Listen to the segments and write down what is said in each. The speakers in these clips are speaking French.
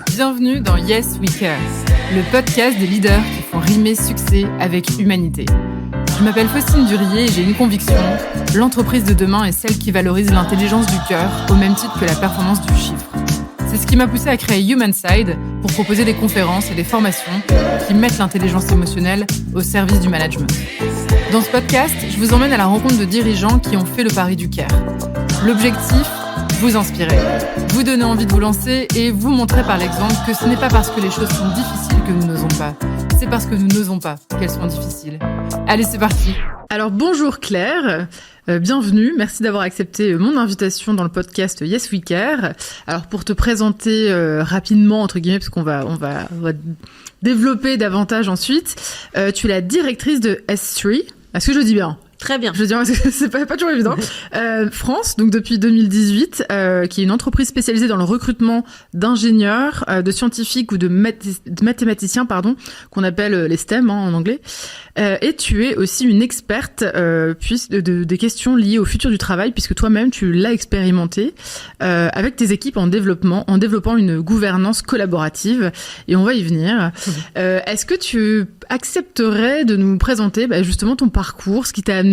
Bienvenue dans Yes We Care, le podcast des leaders qui font rimer succès avec humanité. Je m'appelle Faustine Durier et j'ai une conviction, l'entreprise de demain est celle qui valorise l'intelligence du cœur au même titre que la performance du chiffre. C'est ce qui m'a poussé à créer Humanside pour proposer des conférences et des formations qui mettent l'intelligence émotionnelle au service du management. Dans ce podcast, je vous emmène à la rencontre de dirigeants qui ont fait le pari du care. L'objectif, vous inspirer, vous donner envie de vous lancer et vous montrer par l'exemple que ce n'est pas parce que les choses sont difficiles que nous n'osons pas. C'est parce que nous n'osons pas qu'elles sont difficiles. Allez, c'est parti. Alors bonjour Claire, bienvenue, merci d'avoir accepté mon invitation dans le podcast Yes We Care. Alors pour te présenter rapidement, entre guillemets, parce qu'on va développer davantage ensuite, tu es la directrice de S3, est-ce que je dis bien ? Très bien. Je veux dire, c'est pas toujours évident. France, donc depuis 2018, qui est une entreprise spécialisée dans le recrutement d'ingénieurs, de scientifiques ou de mathématiciens, qu'on appelle les STEM en anglais. Et tu es aussi une experte des questions liées au futur du travail, puisque toi-même tu l'as expérimenté avec tes équipes en développant une gouvernance collaborative. Et on va y venir. Est-ce que tu accepterais de nous présenter justement ton parcours, ce qui t'a amené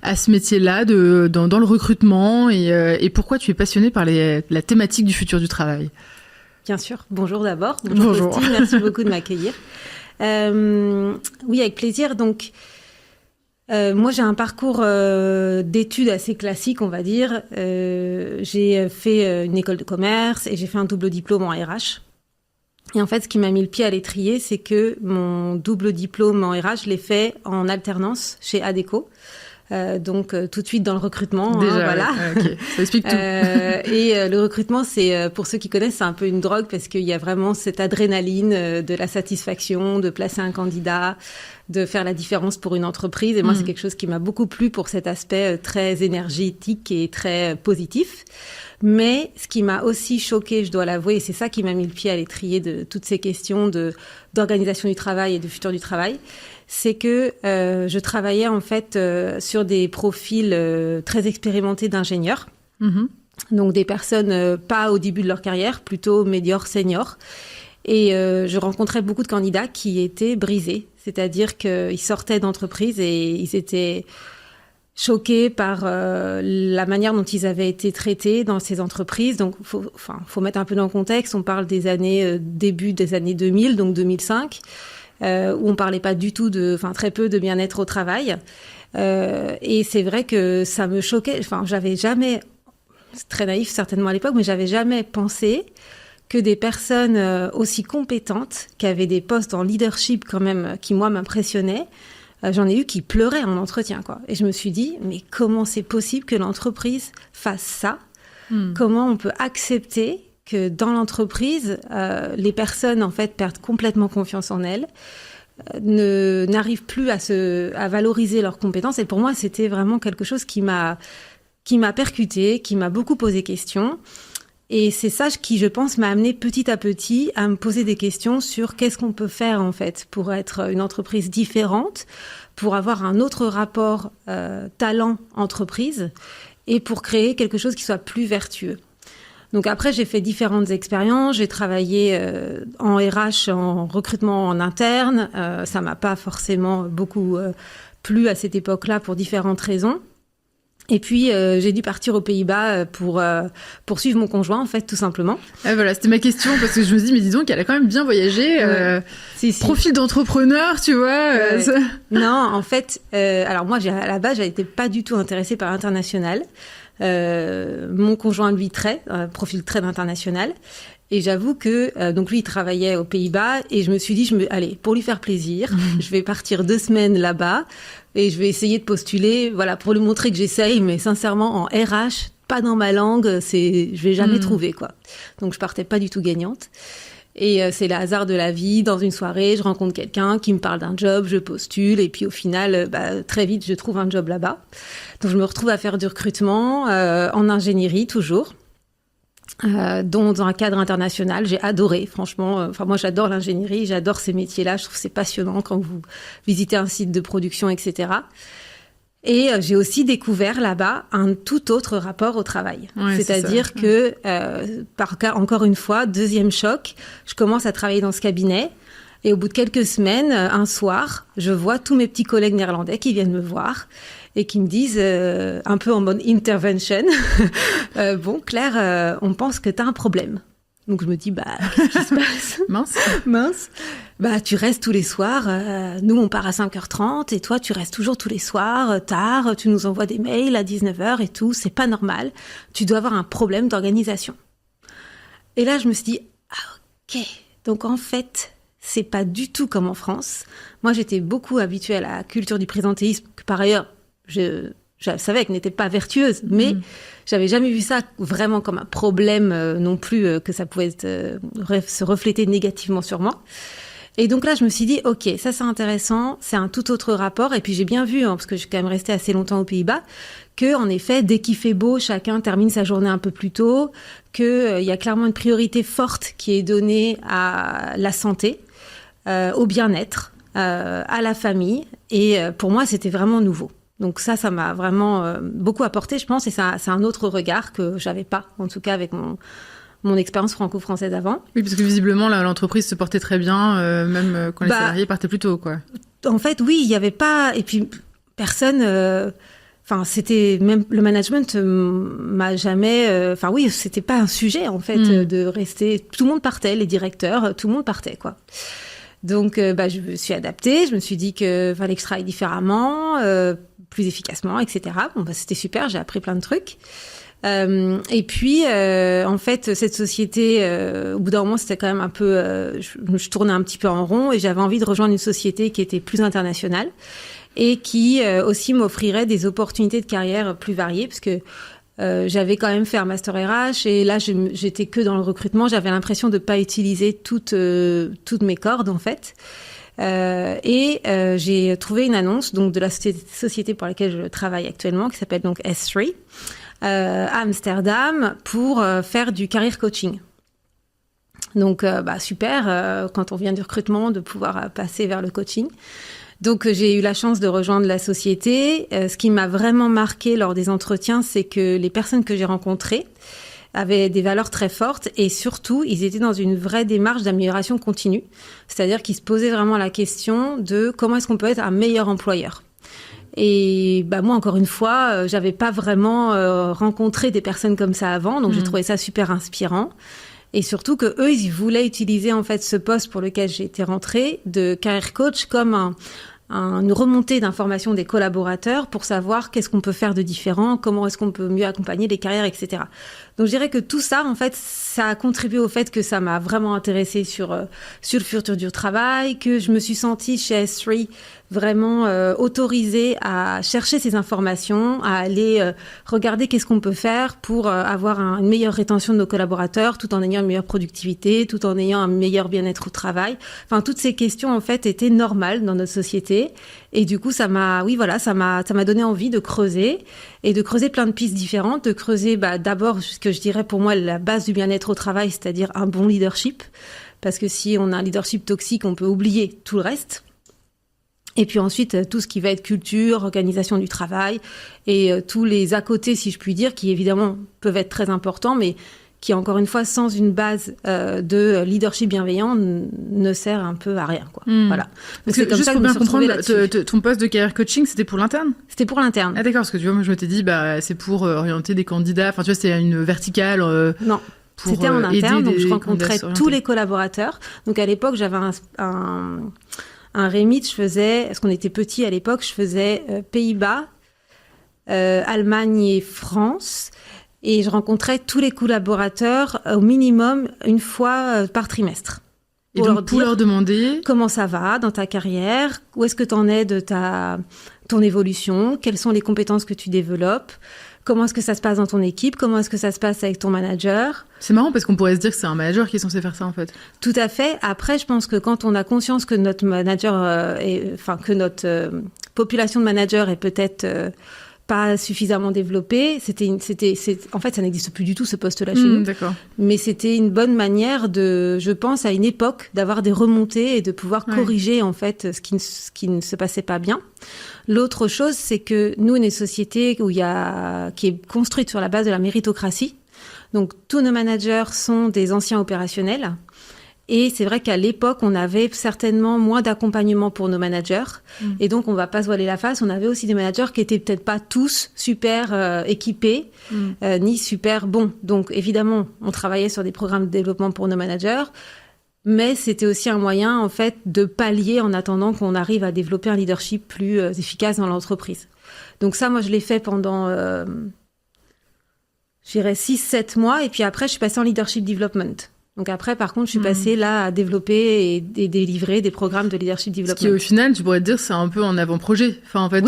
à ce métier-là dans le recrutement et pourquoi tu es passionnée par la thématique du futur du travail? Bien sûr. Bonjour d'abord. Bonjour. Faustine, merci beaucoup de m'accueillir. Oui, avec plaisir. Donc, moi, j'ai un parcours d'études assez classique, on va dire. J'ai fait une école de commerce et j'ai fait un double diplôme en RH. Et en fait, ce qui m'a mis le pied à l'étrier, c'est que mon double diplôme en RH, je l'ai fait en alternance chez Adecco. Donc, tout de suite dans le recrutement. Déjà, voilà. Okay. Ça explique tout. Et le recrutement, c'est, pour ceux qui connaissent, c'est un peu une drogue parce qu'il y a vraiment cette adrénaline de la satisfaction, de placer un candidat, de faire la différence pour une entreprise. Et moi, c'est quelque chose qui m'a beaucoup plu pour cet aspect très énergétique et très positif. Mais ce qui m'a aussi choquée, je dois l'avouer, et c'est ça qui m'a mis le pied à l'étrier de toutes ces questions d'organisation du travail et de futur du travail, c'est que je travaillais en fait sur des profils très expérimentés d'ingénieurs. Donc des personnes pas au début de leur carrière, plutôt médior, senior. Et je rencontrais beaucoup de candidats qui étaient brisés, c'est-à-dire qu'ils sortaient d'entreprise et ils étaient choqués par la manière dont ils avaient été traités dans ces entreprises. Donc, faut mettre un peu dans le contexte. On parle des années début des années 2000, donc 2005, où on parlait pas du tout très peu de bien-être au travail. Et c'est vrai que ça me choquait. Enfin, j'avais jamais, c'est très naïf certainement à l'époque, mais j'avais jamais pensé que des personnes aussi compétentes, qui avaient des postes en leadership quand même, qui moi m'impressionnaient. J'en ai eu qui pleuraient en entretien, quoi. Et je me suis dit, mais comment c'est possible que l'entreprise fasse ça ? Comment on peut accepter que dans l'entreprise, les personnes, en fait, perdent complètement confiance en elles, n'arrivent plus à valoriser leurs compétences. Et pour moi, c'était vraiment quelque chose qui m'a percuté, qui m'a beaucoup posé question. Et c'est ça qui, je pense, m'a amené petit à petit à me poser des questions sur qu'est-ce qu'on peut faire, en fait, pour être une entreprise différente, pour avoir un autre rapport talent-entreprise et pour créer quelque chose qui soit plus vertueux. Donc après, j'ai fait différentes expériences. J'ai travaillé en RH, en recrutement en interne. Ça m'a pas forcément beaucoup plu à cette époque-là pour différentes raisons. Et puis, j'ai dû partir aux Pays-Bas pour suivre mon conjoint, en fait, tout simplement. Voilà, c'était ma question, parce que je me dis, mais dis donc, elle a quand même bien voyagé. Si. Profil d'entrepreneur, tu vois. Non, en fait, alors moi, à la base, j'étais pas du tout intéressée par l'international. Mon conjoint, lui, profil très international. Et j'avoue que, donc lui, il travaillait aux Pays-Bas, et je me suis dit, allez, pour lui faire plaisir, je vais partir 2 semaines là-bas, et je vais essayer de postuler, voilà, pour lui montrer que j'essaye, mais sincèrement, en RH, pas dans ma langue, je vais jamais trouver, quoi. Donc, je partais pas du tout gagnante. Et c'est le hasard de la vie. Dans une soirée, je rencontre quelqu'un qui me parle d'un job, je postule, et puis au final, très vite, je trouve un job là-bas. Donc, je me retrouve à faire du recrutement, en ingénierie, toujours. Dans un cadre international, j'ai adoré, franchement. Moi, j'adore l'ingénierie, j'adore ces métiers-là. Je trouve que c'est passionnant quand vous visitez un site de production, etc. Et j'ai aussi découvert là-bas un tout autre rapport au travail. Ouais, c'est-à-dire que, encore une fois, deuxième choc, je commence à travailler dans ce cabinet. Et au bout de quelques semaines, un soir, je vois tous mes petits collègues néerlandais qui viennent me voir et qui me disent, un peu en mode intervention, bon, Claire, on pense que t'as un problème. Donc je me dis, qu'est-ce qui se passe ? Mince. Tu restes tous les soirs. Nous, on part à 5h30 et toi, tu restes toujours tous les soirs, tard. Tu nous envoies des mails à 19h et tout. C'est pas normal. Tu dois avoir un problème d'organisation. Et là, je me suis dit, ok. Donc en fait, c'est pas du tout comme en France. Moi, j'étais beaucoup habituée à la culture du présentéisme, que par ailleurs, je savais qu'elle n'était pas vertueuse, mais j'avais jamais vu ça vraiment comme un problème non plus, que ça pouvait se refléter négativement sur moi. Et donc là, je me suis dit, ok, ça c'est intéressant, c'est un tout autre rapport. Et puis j'ai bien vu, parce que je suis quand même restée assez longtemps aux Pays-Bas, que en effet, dès qu'il fait beau, chacun termine sa journée un peu plus tôt, que il y a clairement une priorité forte qui est donnée à la santé, au bien-être, à la famille. Et pour moi, c'était vraiment nouveau. Donc ça m'a vraiment beaucoup apporté, je pense, et ça, c'est un autre regard que j'avais pas, en tout cas avec mon expérience franco-française avant. Oui, parce que visiblement, là, l'entreprise se portait très bien, même quand les salariés partaient plus tôt, quoi. En fait, oui, il y avait pas... Et puis, personne... c'était même... Le management m'a jamais... oui, c'était pas un sujet, en fait, de rester... Tout le monde partait, les directeurs, tout le monde partait, quoi. Donc, je me suis adaptée, je me suis dit que fallait que je travaille différemment, plus efficacement, etc. Bon, c'était super, j'ai appris plein de trucs. Et puis, en fait, cette société, au bout d'un moment, c'était quand même un peu... je tournais un petit peu en rond et j'avais envie de rejoindre une société qui était plus internationale et qui aussi m'offrirait des opportunités de carrière plus variées, parce que j'avais quand même fait un master RH et là, j'étais que dans le recrutement. J'avais l'impression de pas utiliser toutes mes cordes, en fait. J'ai trouvé une annonce donc de la société pour laquelle je travaille actuellement, qui s'appelle donc S3, à Amsterdam, pour faire du career coaching. Donc, super, quand on vient du recrutement, de pouvoir passer vers le coaching. Donc, j'ai eu la chance de rejoindre la société. Ce qui m'a vraiment marqué lors des entretiens, c'est que les personnes que j'ai rencontrées avaient des valeurs très fortes et surtout, ils étaient dans une vraie démarche d'amélioration continue. C'est-à-dire qu'ils se posaient vraiment la question de comment est-ce qu'on peut être un meilleur employeur. Et moi, encore une fois, j'avais pas vraiment rencontré des personnes comme ça avant, donc j'ai trouvé ça super inspirant. Et surtout que eux, ils voulaient utiliser en fait ce poste pour lequel j'ai été rentrée de career coach comme une remontée d'informations des collaborateurs pour savoir qu'est-ce qu'on peut faire de différent, comment est-ce qu'on peut mieux accompagner les carrières, etc. Donc je dirais que tout ça, en fait, ça a contribué au fait que ça m'a vraiment intéressée sur le futur du travail, que je me suis sentie chez S3 vraiment autorisée à chercher ces informations, à aller regarder qu'est-ce qu'on peut faire pour avoir une meilleure rétention de nos collaborateurs, tout en ayant une meilleure productivité, tout en ayant un meilleur bien-être au travail. Enfin, toutes ces questions, en fait, étaient normales dans notre société. Et du coup, ça m'a donné envie de creuser et de creuser plein de pistes différentes, de creuser d'abord ce que je dirais pour moi la base du bien-être au travail, c'est-à-dire un bon leadership. Parce que si on a un leadership toxique, on peut oublier tout le reste. Et puis ensuite, tout ce qui va être culture, organisation du travail et tous les à côté, si je puis dire, qui évidemment peuvent être très importants, mais qui, encore une fois, sans une base de leadership bienveillant, ne sert un peu à rien, quoi. Voilà. Parce que juste pour bien comprendre, ton poste de career coaching, c'était pour l'interne ? C'était pour l'interne. Ah d'accord, parce que tu vois, moi je m'étais dit, c'est pour orienter des candidats. Enfin, tu vois, c'est une verticale. Non. C'était en interne, donc je rencontrais tous les collaborateurs. Donc à l'époque, j'avais un remit, je faisais, parce qu'on était petits à l'époque, je faisais Pays-Bas, Allemagne et France. Et je rencontrais tous les collaborateurs au minimum une fois par trimestre. Et donc, pour leur demander comment ça va dans ta carrière, où est-ce que tu en es de ton évolution, quelles sont les compétences que tu développes, comment est-ce que ça se passe dans ton équipe, comment est-ce que ça se passe avec ton manager. C'est marrant parce qu'on pourrait se dire que c'est un manager qui est censé faire ça en fait. Tout à fait. Après, je pense que quand on a conscience que notre manager, que notre population de managers est peut-être pas suffisamment développé. En fait, ça n'existe plus du tout, ce poste-là chez nous. D'accord. Mais c'était une bonne manière je pense, à une époque, d'avoir des remontées et de pouvoir corriger, en fait, ce qui ne se passait pas bien. L'autre chose, c'est que nous, on est une société qui est construite sur la base de la méritocratie. Donc, tous nos managers sont des anciens opérationnels. Et c'est vrai qu'à l'époque, on avait certainement moins d'accompagnement pour nos managers. Et donc, on va pas se voiler la face. On avait aussi des managers qui étaient peut-être pas tous super équipés, ni super bons. Donc, évidemment, on travaillait sur des programmes de développement pour nos managers. Mais c'était aussi un moyen, en fait, de pallier en attendant qu'on arrive à développer un leadership plus efficace dans l'entreprise. Donc ça, moi, je l'ai fait pendant, je dirais, 6-7 mois. Et puis après, je suis passée en leadership development. Donc après, par contre, je suis passée là à développer et délivrer des programmes de leadership development. Ce qui, au final, tu pourrais te dire, c'est un peu en avant-projet. Enfin, en fait,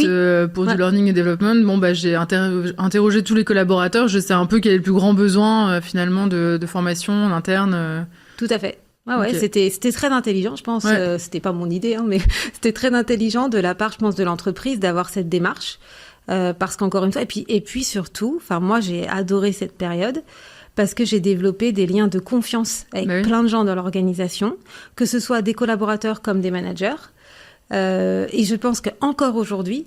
pour du learning et development, j'ai interrogé tous les collaborateurs. Je sais un peu quel est le plus grand besoin, finalement, de formation en interne. Tout à fait. Ouais, c'était très intelligent, je pense. C'était pas mon idée, mais c'était très intelligent de la part, je pense, de l'entreprise d'avoir cette démarche. Parce qu'encore une fois, et puis surtout, enfin, moi, j'ai adoré cette période. Parce que j'ai développé des liens de confiance avec plein de gens dans l'organisation, que ce soit des collaborateurs comme des managers. Et je pense qu'encore aujourd'hui,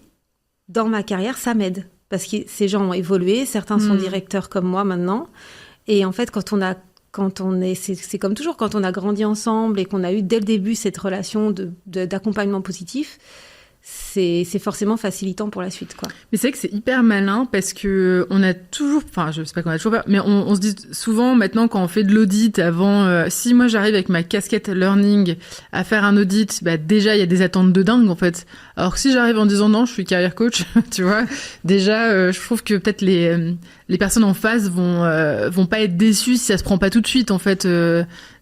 dans ma carrière, ça m'aide. Parce que ces gens ont évolué, certains sont directeurs comme moi maintenant. Et en fait, c'est comme toujours, quand on a grandi ensemble et qu'on a eu dès le début cette relation d'accompagnement positif, c'est forcément facilitant pour la suite, quoi. Mais c'est vrai que c'est hyper malin parce que on a toujours, enfin, je sais pas qu'on a toujours pas, mais on se dit souvent maintenant quand on fait de l'audit avant, si moi j'arrive avec ma casquette learning à faire un audit, déjà il y a des attentes de dingue en fait. Alors que si j'arrive en disant non, je suis career coach, tu vois, déjà je trouve que peut-être les personnes en face vont pas être déçues si ça se prend pas tout de suite en fait.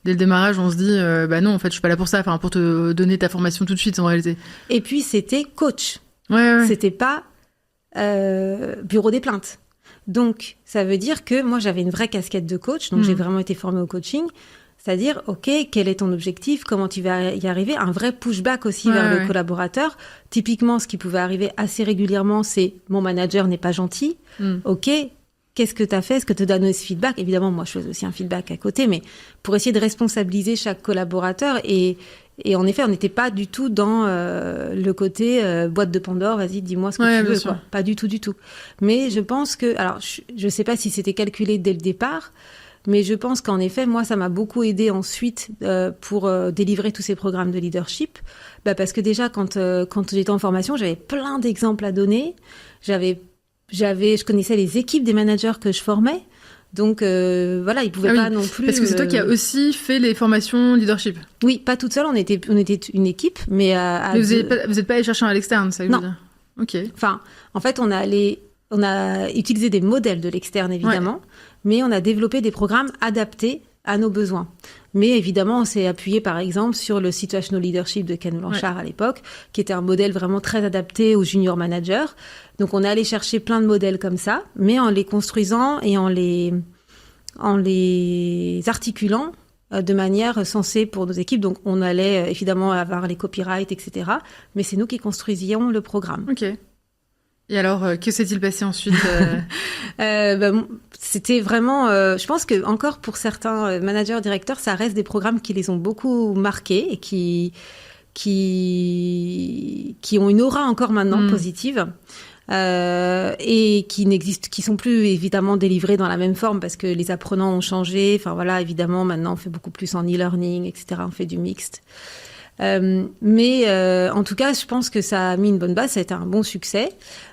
Dès le démarrage, on se dit, non, en fait, je suis pas là pour ça, pour te donner ta formation tout de suite, en réalité. Et puis, c'était coach. Ouais. C'était pas bureau des plaintes. Donc, ça veut dire que moi, j'avais une vraie casquette de coach, donc j'ai vraiment été formée au coaching. C'est-à-dire, OK, quel est ton objectif? Comment tu vas y arriver? Un vrai pushback aussi vers le collaborateur. Typiquement, ce qui pouvait arriver assez régulièrement, c'est mon manager n'est pas gentil. OK. Qu'est-ce que tu as fait? Est-ce que tu as donné ce feedback? Évidemment, moi, je faisais aussi un feedback à côté, mais pour essayer de responsabiliser chaque collaborateur. Et en effet, on n'était pas du tout dans le côté boîte de Pandore, vas-y, dis-moi ce que tu veux, quoi. Pas du tout, du tout. Mais je pense que... Alors, je sais pas si c'était calculé dès le départ, mais je pense qu'en effet, moi, ça m'a beaucoup aidé ensuite pour délivrer tous ces programmes de leadership. Parce que déjà, quand j'étais en formation, j'avais plein d'exemples à donner. Je connaissais les équipes des managers que je formais. Donc, ils pouvaient pas non plus... Parce que c'est toi qui as aussi fait les formations leadership. Oui, pas toute seule, on était une équipe, mais... Mais vous n'êtes pas allé chercher à l'externe, ça veut dire? Ok. Enfin, en fait, on a utilisé des modèles de l'externe, évidemment, mais on a développé des programmes adaptés à nos besoins. Mais évidemment, on s'est appuyé, par exemple, sur le Situational Leadership de Ken Blanchard à l'époque, qui était un modèle vraiment très adapté aux junior managers. Donc, on est allé chercher plein de modèles comme ça, mais en les construisant et en les articulant de manière sensée pour nos équipes. Donc, on allait évidemment avoir les copyrights, etc. Mais c'est nous qui construisions le programme. Ok. Et alors, que s'est-il passé ensuite C'était vraiment... je pense que encore pour certains managers, directeurs, ça reste des programmes qui les ont beaucoup marqués et qui ont une aura encore maintenant positive. Et qui sont plus évidemment délivrés dans la même forme parce que les apprenants ont changé. Enfin voilà, évidemment, maintenant on fait beaucoup plus en e-learning, etc. On fait du mixte. Mais en tout cas, je pense que ça a mis une bonne base, ça a été un bon succès.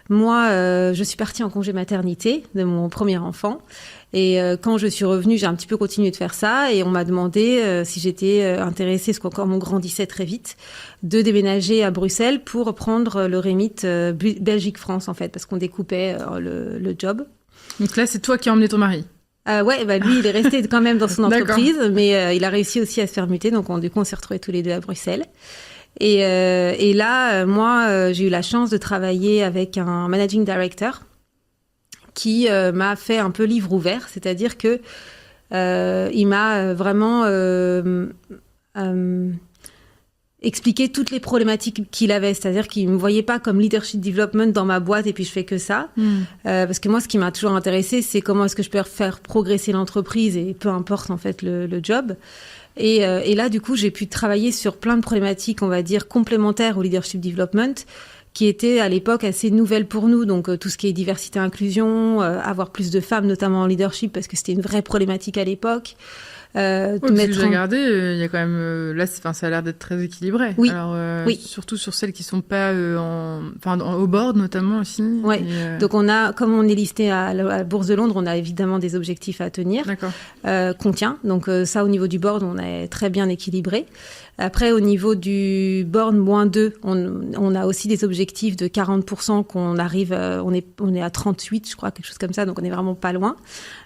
Moi, je suis partie en congé maternité de mon premier enfant. Et quand je suis revenue, j'ai un petit peu continué de faire ça. Et on m'a demandé si j'étais intéressée, parce qu'encore on grandissait très vite, de déménager à Bruxelles pour prendre le remit Belgique-France, en fait, parce qu'on découpait le job. Donc là, c'est toi qui as emmené ton mari? Lui, il est resté quand même dans son entreprise, mais il a réussi aussi à se faire muter. Donc, du coup, on s'est retrouvés tous les deux à Bruxelles. Et là, moi, j'ai eu la chance de travailler avec un managing director qui m'a fait un peu livre ouvert, c'est-à-dire que il m'a vraiment expliquer toutes les problématiques qu'il avait, c'est-à-dire qu'il me voyait pas comme leadership development dans ma boîte et puis je fais que ça, parce que moi ce qui m'a toujours intéressé c'est comment est-ce que je peux faire progresser l'entreprise et peu importe en fait le job. Et là du coup j'ai pu travailler sur plein de problématiques on va dire complémentaires au leadership development qui étaient à l'époque assez nouvelles pour nous, donc tout ce qui est diversité inclusion, avoir plus de femmes notamment en leadership parce que c'était une vraie problématique à l'époque. Parce que j'ai regardé, il y a quand même là, ça a l'air d'être très équilibré. Oui. Alors, oui. Surtout sur celles qui sont pas au board notamment aussi. Ouais. Donc on a, comme on est listé à la Bourse de Londres, on a évidemment des objectifs à tenir. D'accord. Qu'on tient. Donc ça, au niveau du board, on est très bien équilibré. Après, au niveau du board -2, on a aussi des objectifs de 40% qu'on arrive, on est à 38, je crois, quelque chose comme ça. Donc on est vraiment pas loin.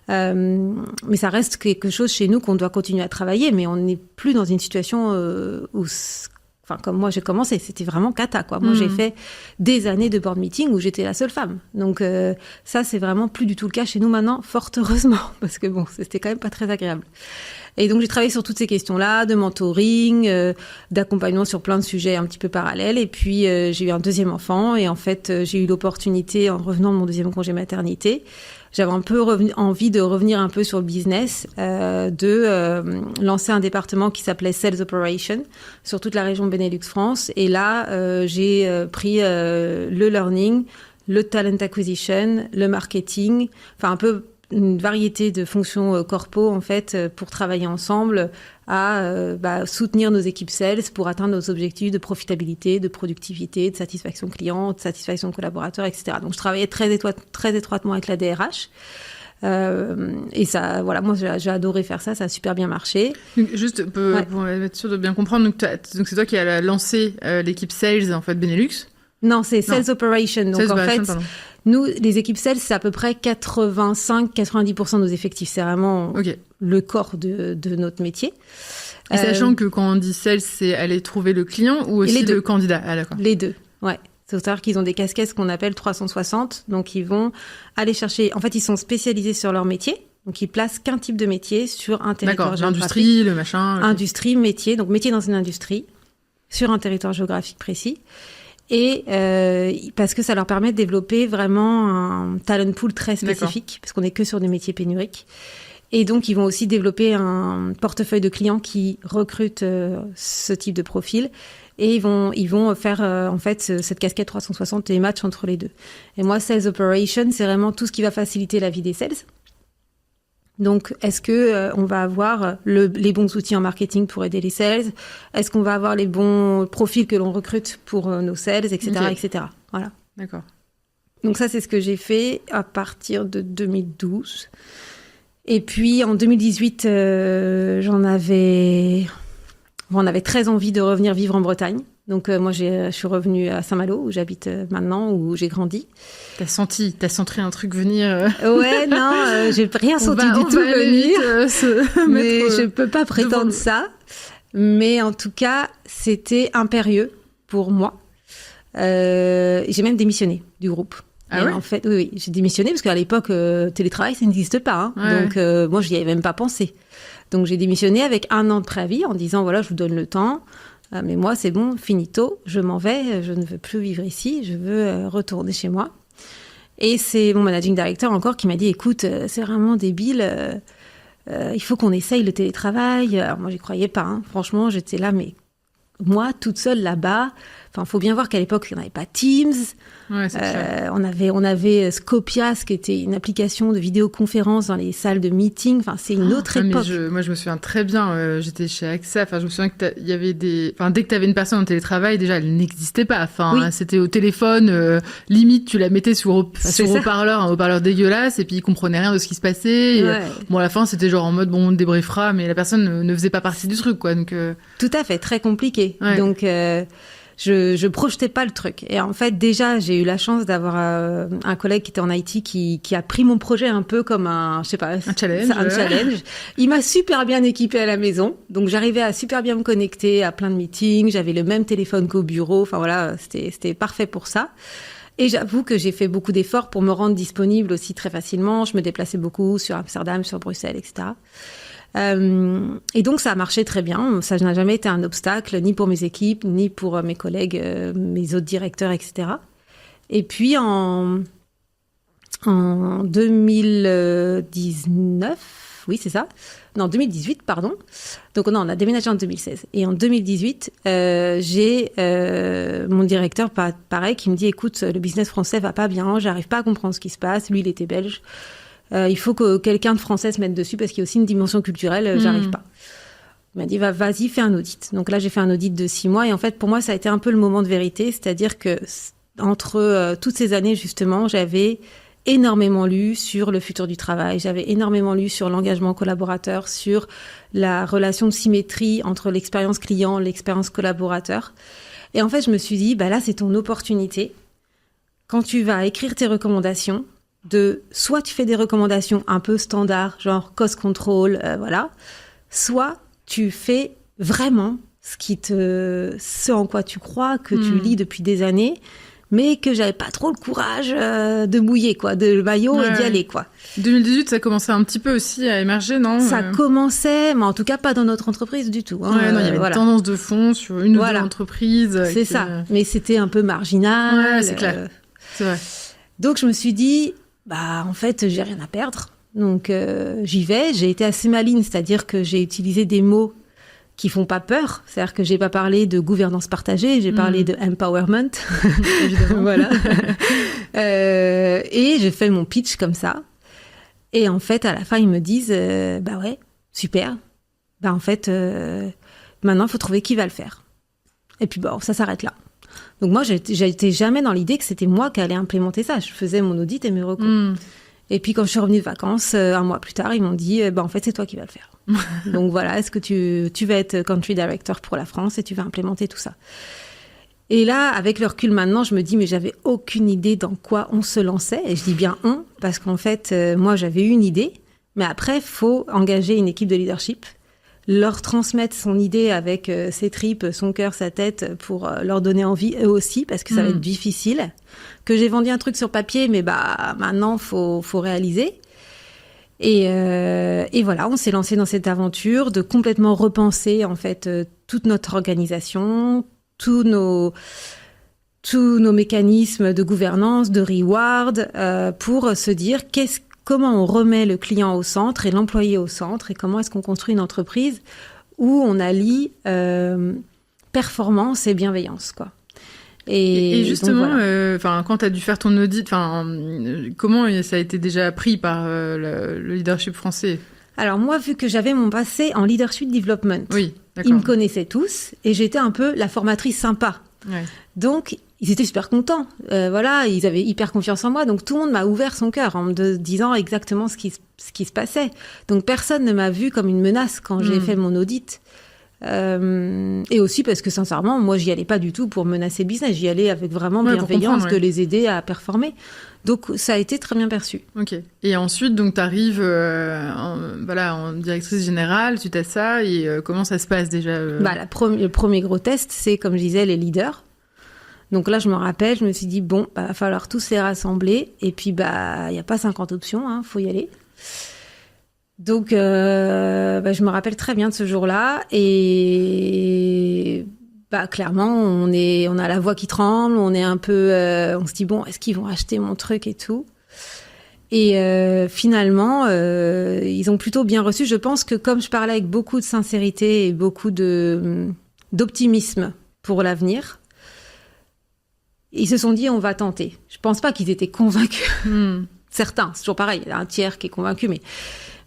Mais ça reste quelque chose chez nous qu'on doit continuer à travailler, mais on n'est plus dans une situation où, enfin, comme moi j'ai commencé, c'était vraiment cata, quoi. Moi j'ai fait des années de board meeting où j'étais la seule femme. Donc ça, c'est vraiment plus du tout le cas chez nous maintenant, fort heureusement, parce que bon, c'était quand même pas très agréable. Et donc j'ai travaillé sur toutes ces questions-là, de mentoring, d'accompagnement sur plein de sujets un petit peu parallèles. Et puis j'ai eu un deuxième enfant et en fait j'ai eu l'opportunité en revenant de mon deuxième congé maternité. J'avais un peu envie de revenir un peu sur le business, de lancer un département qui s'appelait Sales Operation sur toute la région Benelux France. Et là, j'ai pris le learning, le talent acquisition, le marketing, enfin un peu une variété de fonctions corpo en fait pour travailler ensemble à soutenir nos équipes sales pour atteindre nos objectifs de profitabilité, de productivité, de satisfaction client, de satisfaction collaborateur, etc. Donc je travaillais très étroitement avec la DRH. Et ça, voilà, moi j'ai adoré faire ça, ça a super bien marché. Juste pour être sûr de bien comprendre, donc c'est toi qui as lancé l'équipe sales en fait Benelux. Non, c'est Sales Operation. Donc Sales Operation, en fait, nous, les équipes sales, c'est à peu près 85-90% de nos effectifs. C'est vraiment le corps de notre métier. Et sachant que quand on dit sales, c'est aller trouver le client ou aussi le candidat. Ah, d'accord. Les deux, ouais. C'est-à-dire qu'ils ont des casquettes qu'on appelle 360. Donc, ils vont aller chercher... En fait, ils sont spécialisés sur leur métier. Donc, ils placent qu'un type de métier sur un territoire géographique. L'industrie, le machin. Industrie, métier. Donc, métier dans une industrie sur un territoire géographique précis. Et parce que ça leur permet de développer vraiment un talent pool très spécifique, parce qu'on n'est que sur des métiers pénuriques. Et donc, ils vont aussi développer un portefeuille de clients qui recrutent ce type de profil. Et ils vont faire, en fait, cette casquette 360 et les matchs entre les deux. Et moi, Sales Operation, c'est vraiment tout ce qui va faciliter la vie des sales. Donc, est-ce que on va avoir les bons outils en marketing pour aider les sales? Est-ce qu'on va avoir les bons profils que l'on recrute pour nos sales, etc., etc. Voilà. D'accord. Donc ça, c'est ce que j'ai fait à partir de 2012. Et puis, en 2018, on avait très envie de revenir vivre en Bretagne. Donc moi, je suis revenue à Saint-Malo, où j'habite maintenant, où j'ai grandi. T'as senti un truc venir Ouais, non, j'ai rien senti du tout venir. Mais je peux pas prétendre ça. Mais en tout cas, c'était impérieux pour moi. J'ai même démissionné du groupe. Ah ouais? En fait, oui, j'ai démissionné parce qu'à l'époque, télétravail, ça n'existe pas. Hein. Ouais. Donc moi, j'y avais même pas pensé. Donc j'ai démissionné avec 1 an de préavis en disant voilà, je vous donne le temps. Mais moi, c'est bon, finito, je m'en vais, je ne veux plus vivre ici, je veux retourner chez moi. Et c'est mon managing director encore qui m'a dit, écoute, c'est vraiment débile, il faut qu'on essaye le télétravail. Alors moi, j'y croyais pas, hein. Franchement, j'étais là, mais moi, toute seule là-bas, enfin, faut bien voir qu'à l'époque, il n'y en avait pas Teams. Ouais, c'est clair. On avait Scopias, qui était une application de vidéoconférence dans les salles de meeting. Enfin, c'est une autre époque. Moi, je me souviens très bien. J'étais chez AXA. Enfin, je me souviens que il y avait dès que tu avais une personne en télétravail, déjà, elle n'existait pas. Enfin, c'était au téléphone. Limite, tu la mettais sur haut-parleur, un haut-parleur dégueulasse, et puis ils comprenaient rien de ce qui se passait. Ouais. Bon, à la fin, c'était genre en mode bon, on débriefera, mais la personne ne faisait pas partie du truc, quoi. Donc. Tout à fait, très compliqué. Ouais. Donc. Je projetais pas le truc. Et en fait, déjà, j'ai eu la chance d'avoir un collègue qui était en IT qui a pris mon projet un peu comme un challenge. Il m'a super bien équipée à la maison. Donc, j'arrivais à super bien me connecter à plein de meetings. J'avais le même téléphone qu'au bureau. Enfin, voilà, c'était parfait pour ça. Et j'avoue que j'ai fait beaucoup d'efforts pour me rendre disponible aussi très facilement. Je me déplaçais beaucoup sur Amsterdam, sur Bruxelles, etc. Et donc, ça a marché très bien. Ça n'a jamais été un obstacle, ni pour mes équipes, ni pour mes collègues, mes autres directeurs, etc. Et puis, en 2019, oui, c'est ça. Non, 2018, pardon. Donc, non, on a déménagé en 2016. Et en 2018, j'ai mon directeur, pareil, qui me dit, écoute, le business français va pas bien, j'arrive pas à comprendre ce qui se passe. Lui, il était belge. Il faut que quelqu'un de français se mette dessus parce qu'il y a aussi une dimension culturelle, j'arrive pas. Il m'a dit, vas-y, fais un audit. Donc là, j'ai fait un audit de 6 mois. Et en fait, pour moi, ça a été un peu le moment de vérité. C'est-à-dire que entre toutes ces années, justement, j'avais énormément lu sur le futur du travail. J'avais énormément lu sur l'engagement collaborateur, sur la relation de symétrie entre l'expérience client, l'expérience collaborateur. Et en fait, je me suis dit, là, c'est ton opportunité. Quand tu vas écrire tes recommandations, soit tu fais des recommandations un peu standards, genre cost control, voilà, soit tu fais vraiment ce en quoi tu crois, que tu lis depuis des années, mais que j'avais pas trop le courage de mouiller, quoi, de le maillot et d'y aller, quoi. 2018, ça commençait un petit peu aussi à émerger, non ? Ça commençait, mais en tout cas pas dans notre entreprise du tout. Hein. Non, il y avait une tendance de fond sur une ou deux entreprises. C'est ça, mais c'était un peu marginal. Ouais, c'est clair, c'est vrai. Donc je me suis dit, en fait, j'ai rien à perdre. Donc j'y vais. J'ai été assez maligne, c'est-à-dire que j'ai utilisé des mots qui font pas peur. C'est-à-dire que j'ai pas parlé de gouvernance partagée, j'ai parlé de empowerment. Évidemment. Voilà. Et j'ai fait mon pitch comme ça. Et en fait, à la fin, ils me disent, ouais, super. En fait, maintenant, il faut trouver qui va le faire. Et puis, ça s'arrête là. Donc moi, j'étais jamais dans l'idée que c'était moi qui allais implémenter ça. Je faisais mon audit et mes recours. Et puis, quand je suis revenue de vacances, un mois plus tard, ils m'ont dit, en fait, c'est toi qui vas le faire. Donc voilà, est-ce que tu vas être country director pour la France et tu vas implémenter tout ça. Et là, avec le recul maintenant, je me dis, mais j'avais aucune idée dans quoi on se lançait. Et je dis bien on, parce qu'en fait, moi, j'avais eu une idée. Mais après, il faut engager une équipe de leadership, leur transmettre son idée avec ses tripes, son cœur, sa tête, pour leur donner envie eux aussi, parce que ça va être difficile. Que j'ai vendu un truc sur papier, mais maintenant, faut réaliser. Et voilà, on s'est lancé dans cette aventure de complètement repenser, en fait, toute notre organisation, tous nos mécanismes de gouvernance, de reward, pour se dire comment on remet le client au centre et l'employé au centre, et comment est-ce qu'on construit une entreprise où on allie performance et bienveillance, quoi. Et justement, donc, voilà. Quand tu as dû faire ton audit, comment ça a été déjà pris par le leadership français ? Alors moi, vu que j'avais mon passé en leadership development, oui, d'accord. Ils me connaissaient tous et j'étais un peu la formatrice sympa. Ouais. Donc, ils étaient super contents. Voilà, ils avaient hyper confiance en moi. Donc, tout le monde m'a ouvert son cœur en me disant exactement ce qui se passait. Donc, personne ne m'a vue comme une menace quand j'ai fait mon audit. Et aussi parce que, sincèrement, moi, j'y allais pas du tout pour menacer le business. J'y allais avec vraiment bienveillance de les aider à performer. Donc, ça a été très bien perçu. Ok. Et ensuite, donc, tu arrives en directrice générale suite à ça. Et comment ça se passe déjà Le premier gros test, c'est, comme je disais, les leaders. Donc là, je me rappelle, je me suis dit, va falloir tous les rassembler. Et puis, y a pas 50 options, faut y aller. Donc, je me rappelle très bien de ce jour-là. Et clairement, on a la voix qui tremble, on est un peu, on se dit est-ce qu'ils vont acheter mon truc et tout. Et finalement, ils ont plutôt bien reçu. Je pense que comme je parlais avec beaucoup de sincérité et beaucoup d'optimisme pour l'avenir, ils se sont dit on va tenter. Je pense pas qu'ils étaient convaincus. Certains, c'est toujours pareil, il y a un tiers qui est convaincu,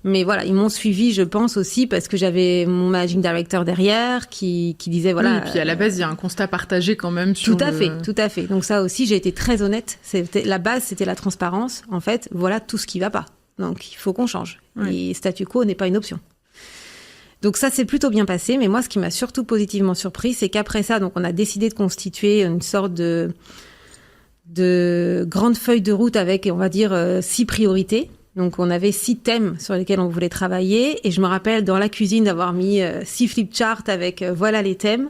mais voilà, ils m'ont suivi, je pense aussi, parce que j'avais mon managing director derrière qui disait voilà. Oui, et puis à la base, il y a un constat partagé quand même sur tout à fait. Donc ça aussi, j'ai été très honnête. La base, c'était la transparence. En fait, voilà tout ce qui va pas. Donc il faut qu'on change. Oui. Et statu quo n'est pas une option. Donc ça s'est plutôt bien passé. Mais moi, ce qui m'a surtout positivement surpris, c'est qu'après ça, donc on a décidé de constituer une sorte de grande feuille de route avec, on va dire, 6 priorités. Donc, on avait 6 thèmes sur lesquels on voulait travailler. Et je me rappelle dans la cuisine d'avoir mis 6 flipcharts avec voilà les thèmes.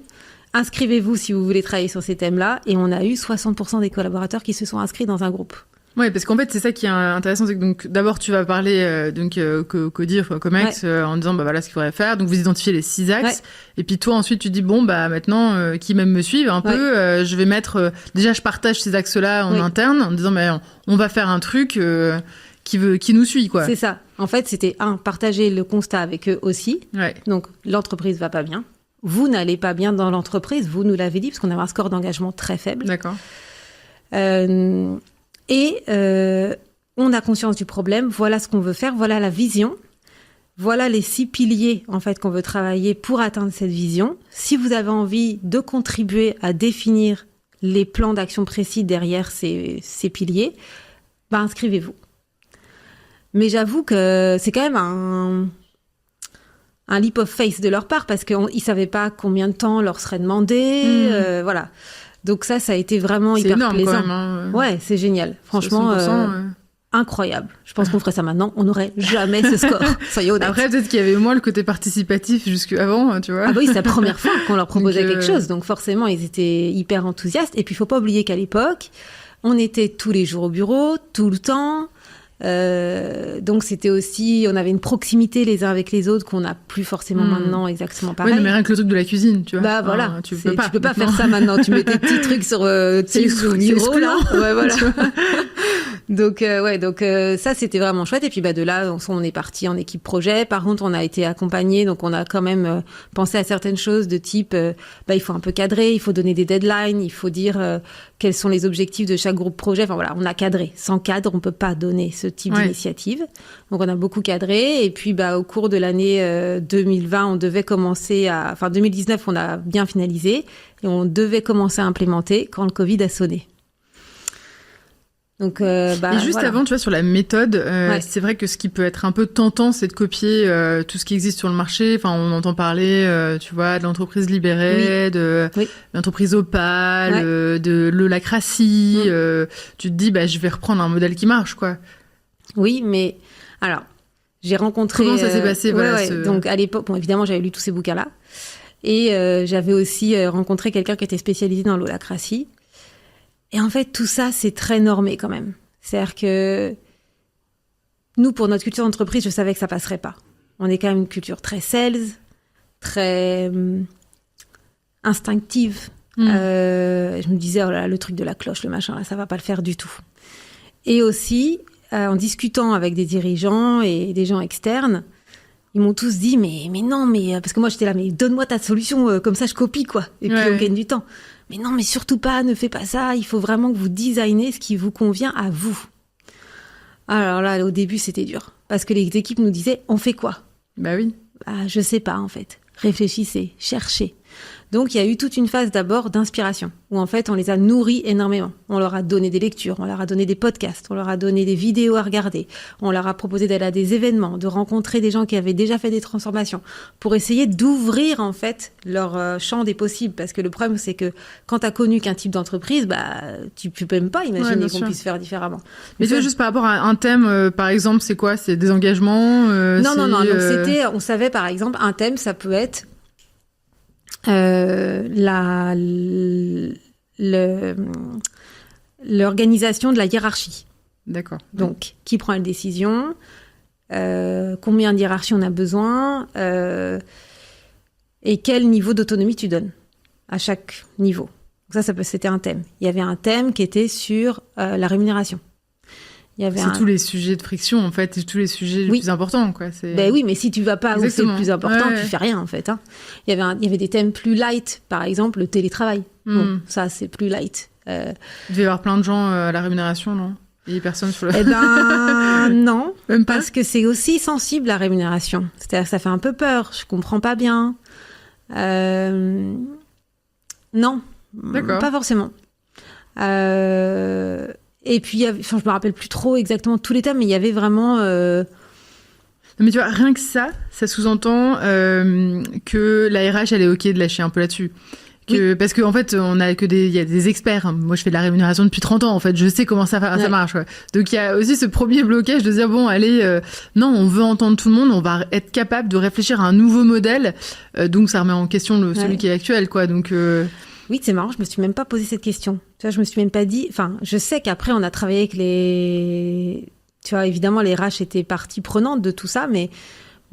Inscrivez-vous si vous voulez travailler sur ces thèmes-là. Et on a eu 60% des collaborateurs qui se sont inscrits dans un groupe. Ouais, parce qu'en fait, c'est ça qui est intéressant, c'est que donc d'abord tu vas parler CODIR, COMEX, en disant bah voilà ce qu'il faudrait faire. Donc vous identifiez les 6 axes, et puis toi ensuite tu dis bon bah maintenant qui même me suivent un peu, je vais mettre déjà je partage ces axes-là en interne en disant bah on va faire un truc qui nous suit quoi. C'est ça. En fait, c'était partager le constat avec eux aussi. Ouais. Donc l'entreprise va pas bien. Vous n'allez pas bien dans l'entreprise, vous nous l'avez dit, parce qu'on avait un score d'engagement très faible. D'accord. Et on a conscience du problème, voilà ce qu'on veut faire, voilà la vision, voilà les 6 piliers en fait qu'on veut travailler pour atteindre cette vision. Si vous avez envie de contribuer à définir les plans d'action précis derrière ces piliers, bah inscrivez-vous. Mais j'avoue que c'est quand même un leap of faith de leur part, parce qu'ils ne savaient pas combien de temps leur serait demandé. Voilà. Donc ça a été vraiment hyper énorme, plaisant. Quand même, hein. Ouais, c'est génial. Franchement, incroyable. Je pense qu'on ferait ça maintenant, on n'aurait jamais ce score. Soyez honnêtes. Après, peut-être qu'il y avait moins le côté participatif jusqu'avant, tu vois. Ah bah oui, c'est la première fois qu'on leur proposait quelque chose. Donc forcément, ils étaient hyper enthousiastes. Et puis, il ne faut pas oublier qu'à l'époque, on était tous les jours au bureau, tout le temps. Donc c'était aussi, on avait une proximité les uns avec les autres qu'on n'a plus forcément maintenant exactement pareil. Oui, mais rien que le truc de la cuisine, tu vois. Bah voilà, tu peux pas faire ça maintenant. Tu mets tes petits trucs sur Teams ou Miro là. Ouais, voilà. Donc ça c'était vraiment chouette. Et puis de là on est parti en équipe projet. Par contre on a été accompagné, donc on a quand même pensé à certaines choses de type il faut un peu cadrer, il faut donner des deadlines, il faut dire quels sont les objectifs de chaque groupe projet. Enfin voilà, on a cadré. Sans cadre on peut pas donner ce type d'initiative. Donc on a beaucoup cadré. Et puis au cours de l'année 2020 on devait commencer 2019 on a bien finalisé et on devait commencer à implémenter quand le Covid a sonné. Donc, et juste avant, tu vois, sur la méthode, c'est vrai que ce qui peut être un peu tentant, c'est de copier tout ce qui existe sur le marché. Enfin, on entend parler, tu vois, de l'entreprise libérée, de l'entreprise opale, de l'holacratie. Tu te dis, je vais reprendre un modèle qui marche, quoi. Oui, mais alors, j'ai rencontré... Comment ça s'est passé Donc, à l'époque, évidemment, j'avais lu tous ces bouquins-là. Et j'avais aussi rencontré quelqu'un qui était spécialisé dans l'holacratie. Et en fait, tout ça, c'est très normé quand même. C'est-à-dire que nous, pour notre culture d'entreprise, je savais que ça passerait pas. On est quand même une culture très sales, très instinctive. Je me disais, oh là, le truc de la cloche, le machin, là, ça va pas le faire du tout. Et aussi, en discutant avec des dirigeants et des gens externes, ils m'ont tous dit, mais non, parce que moi, j'étais là, mais donne-moi ta solution, comme ça, je copie, quoi. Et puis, on gagne du temps. Mais non, mais surtout pas, ne fais pas ça. Il faut vraiment que vous designez ce qui vous convient à vous. Alors là, au début, c'était dur. Parce que les équipes nous disaient, on fait quoi ? Bah oui. Je sais pas, en fait. Réfléchissez, cherchez. Donc, il y a eu toute une phase d'abord d'inspiration, où en fait, on les a nourris énormément. On leur a donné des lectures, on leur a donné des podcasts, on leur a donné des vidéos à regarder, on leur a proposé d'aller à des événements, de rencontrer des gens qui avaient déjà fait des transformations, pour essayer d'ouvrir en fait leur champ des possibles. Parce que le problème, c'est que quand tu as connu qu'un type d'entreprise, tu peux même pas imaginer qu'on puisse faire différemment. Mais tu vois, juste par rapport à un thème, par exemple, c'est quoi ? C'est des engagements Non. Donc on savait par exemple, un thème, ça peut être l'organisation de la hiérarchie. D'accord. Donc, qui prend la décision, combien de hiérarchie on a besoin, et quel niveau d'autonomie tu donnes à chaque niveau. Donc ça c'était un thème. Il y avait un thème qui était sur la rémunération. C'est tous les sujets de friction, en fait, et tous les sujets les plus importants, quoi. Oui, mais si tu vas pas où c'est le plus important, tu fais rien, en fait. Hein. Il y avait des thèmes plus light, par exemple, le télétravail. Bon, ça, c'est plus light. Il devait y avoir plein de gens à la rémunération, non ? Et personne sur le... non. Même pas ? Parce que c'est aussi sensible, la rémunération. C'est-à-dire que ça fait un peu peur, je comprends pas bien. Non. D'accord. Pas forcément. Et puis, je me rappelle plus trop exactement tous les thèmes, mais il y avait vraiment... Mais tu vois, rien que ça sous-entend que la RH, elle est OK de lâcher un peu là-dessus. Parce qu'en fait, il y a des experts. Moi, je fais de la rémunération depuis 30 ans, en fait. Je sais comment ça marche. Ouais. Donc, il y a aussi ce premier blocage de dire, bon, allez, non, on veut entendre tout le monde, on va être capable de réfléchir à un nouveau modèle. Donc, ça remet en question celui qui est actuel, quoi. Donc... Oui, c'est marrant, je me suis même pas posé cette question. Tu vois, je me suis même pas dit... Enfin, je sais qu'après, on a travaillé avec les... Tu vois, évidemment, les RH étaient partie prenante de tout ça, mais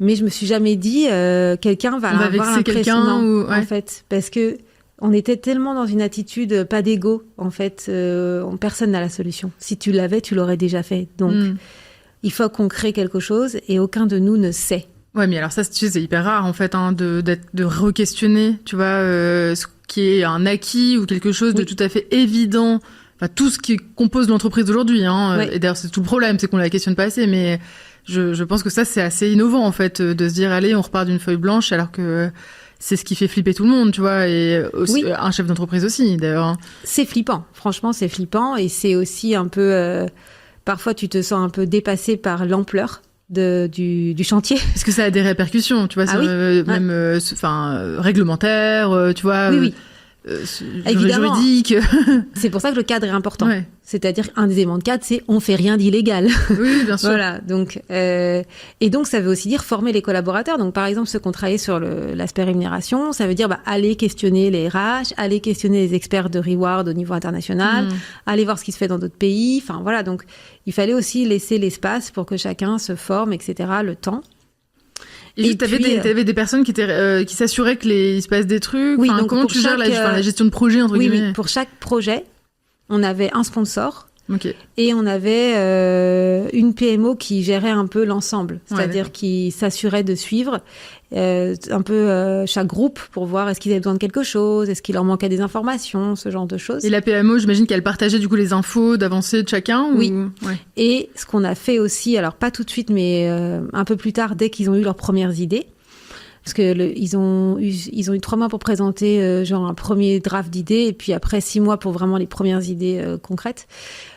je me suis jamais dit quelqu'un va avoir l'impression, ou... en fait. Parce que on était tellement dans une attitude pas d'ego, en fait. Personne n'a la solution. Si tu l'avais, tu l'aurais déjà fait. Donc, il faut qu'on crée quelque chose et aucun de nous ne sait. Ouais, mais alors ça, c'est hyper rare, en fait, hein, de re-questionner, tu vois, ce qui est un acquis ou quelque chose de tout à fait évident. Enfin, tout ce qui compose l'entreprise d'aujourd'hui, hein. Et d'ailleurs, c'est tout le problème, c'est qu'on la questionne pas assez, mais je pense que ça, c'est assez innovant, en fait, de se dire, allez, on repart d'une feuille blanche, alors que c'est ce qui fait flipper tout le monde, tu vois, et aussi, un chef d'entreprise aussi, d'ailleurs. C'est flippant, franchement, c'est flippant, et c'est aussi un peu... parfois, tu te sens un peu dépassé par l'ampleur du chantier. Parce que ça a des répercussions, tu vois, même réglementaires, tu vois... Oui. Évidemment. Juridique. C'est pour ça que le cadre est important. Ouais. C'est-à-dire un des éléments de cadre, c'est on fait rien d'illégal. Oui, bien sûr. Voilà. Donc et donc ça veut aussi dire former les collaborateurs. Donc par exemple ceux qui ont travaillé sur l'aspect rémunération, ça veut dire aller questionner les RH, aller questionner les experts de reward au niveau international, aller voir ce qui se fait dans d'autres pays. Enfin voilà. Donc il fallait aussi laisser l'espace pour que chacun se forme, etc. Le temps. Et t'avais des personnes qui s'assuraient qu'il se passe des trucs. Oui, enfin, donc comment tu gères la gestion de projet, entre guillemets? Oui, pour chaque projet, on avait un sponsor. Okay. Et on avait une PMO qui gérait un peu l'ensemble, c'est-à-dire qui s'assurait de suivre un peu chaque groupe pour voir est-ce qu'ils avaient besoin de quelque chose, est-ce qu'il leur manquait des informations, ce genre de choses. Et la PMO, j'imagine qu'elle partageait du coup les infos d'avancée de chacun. Oui. Et ce qu'on a fait aussi, alors pas tout de suite, mais un peu plus tard, dès qu'ils ont eu leurs premières idées, parce que ils ont eu 3 mois pour présenter genre un premier draft d'idées, et puis après 6 mois pour vraiment les premières idées concrètes.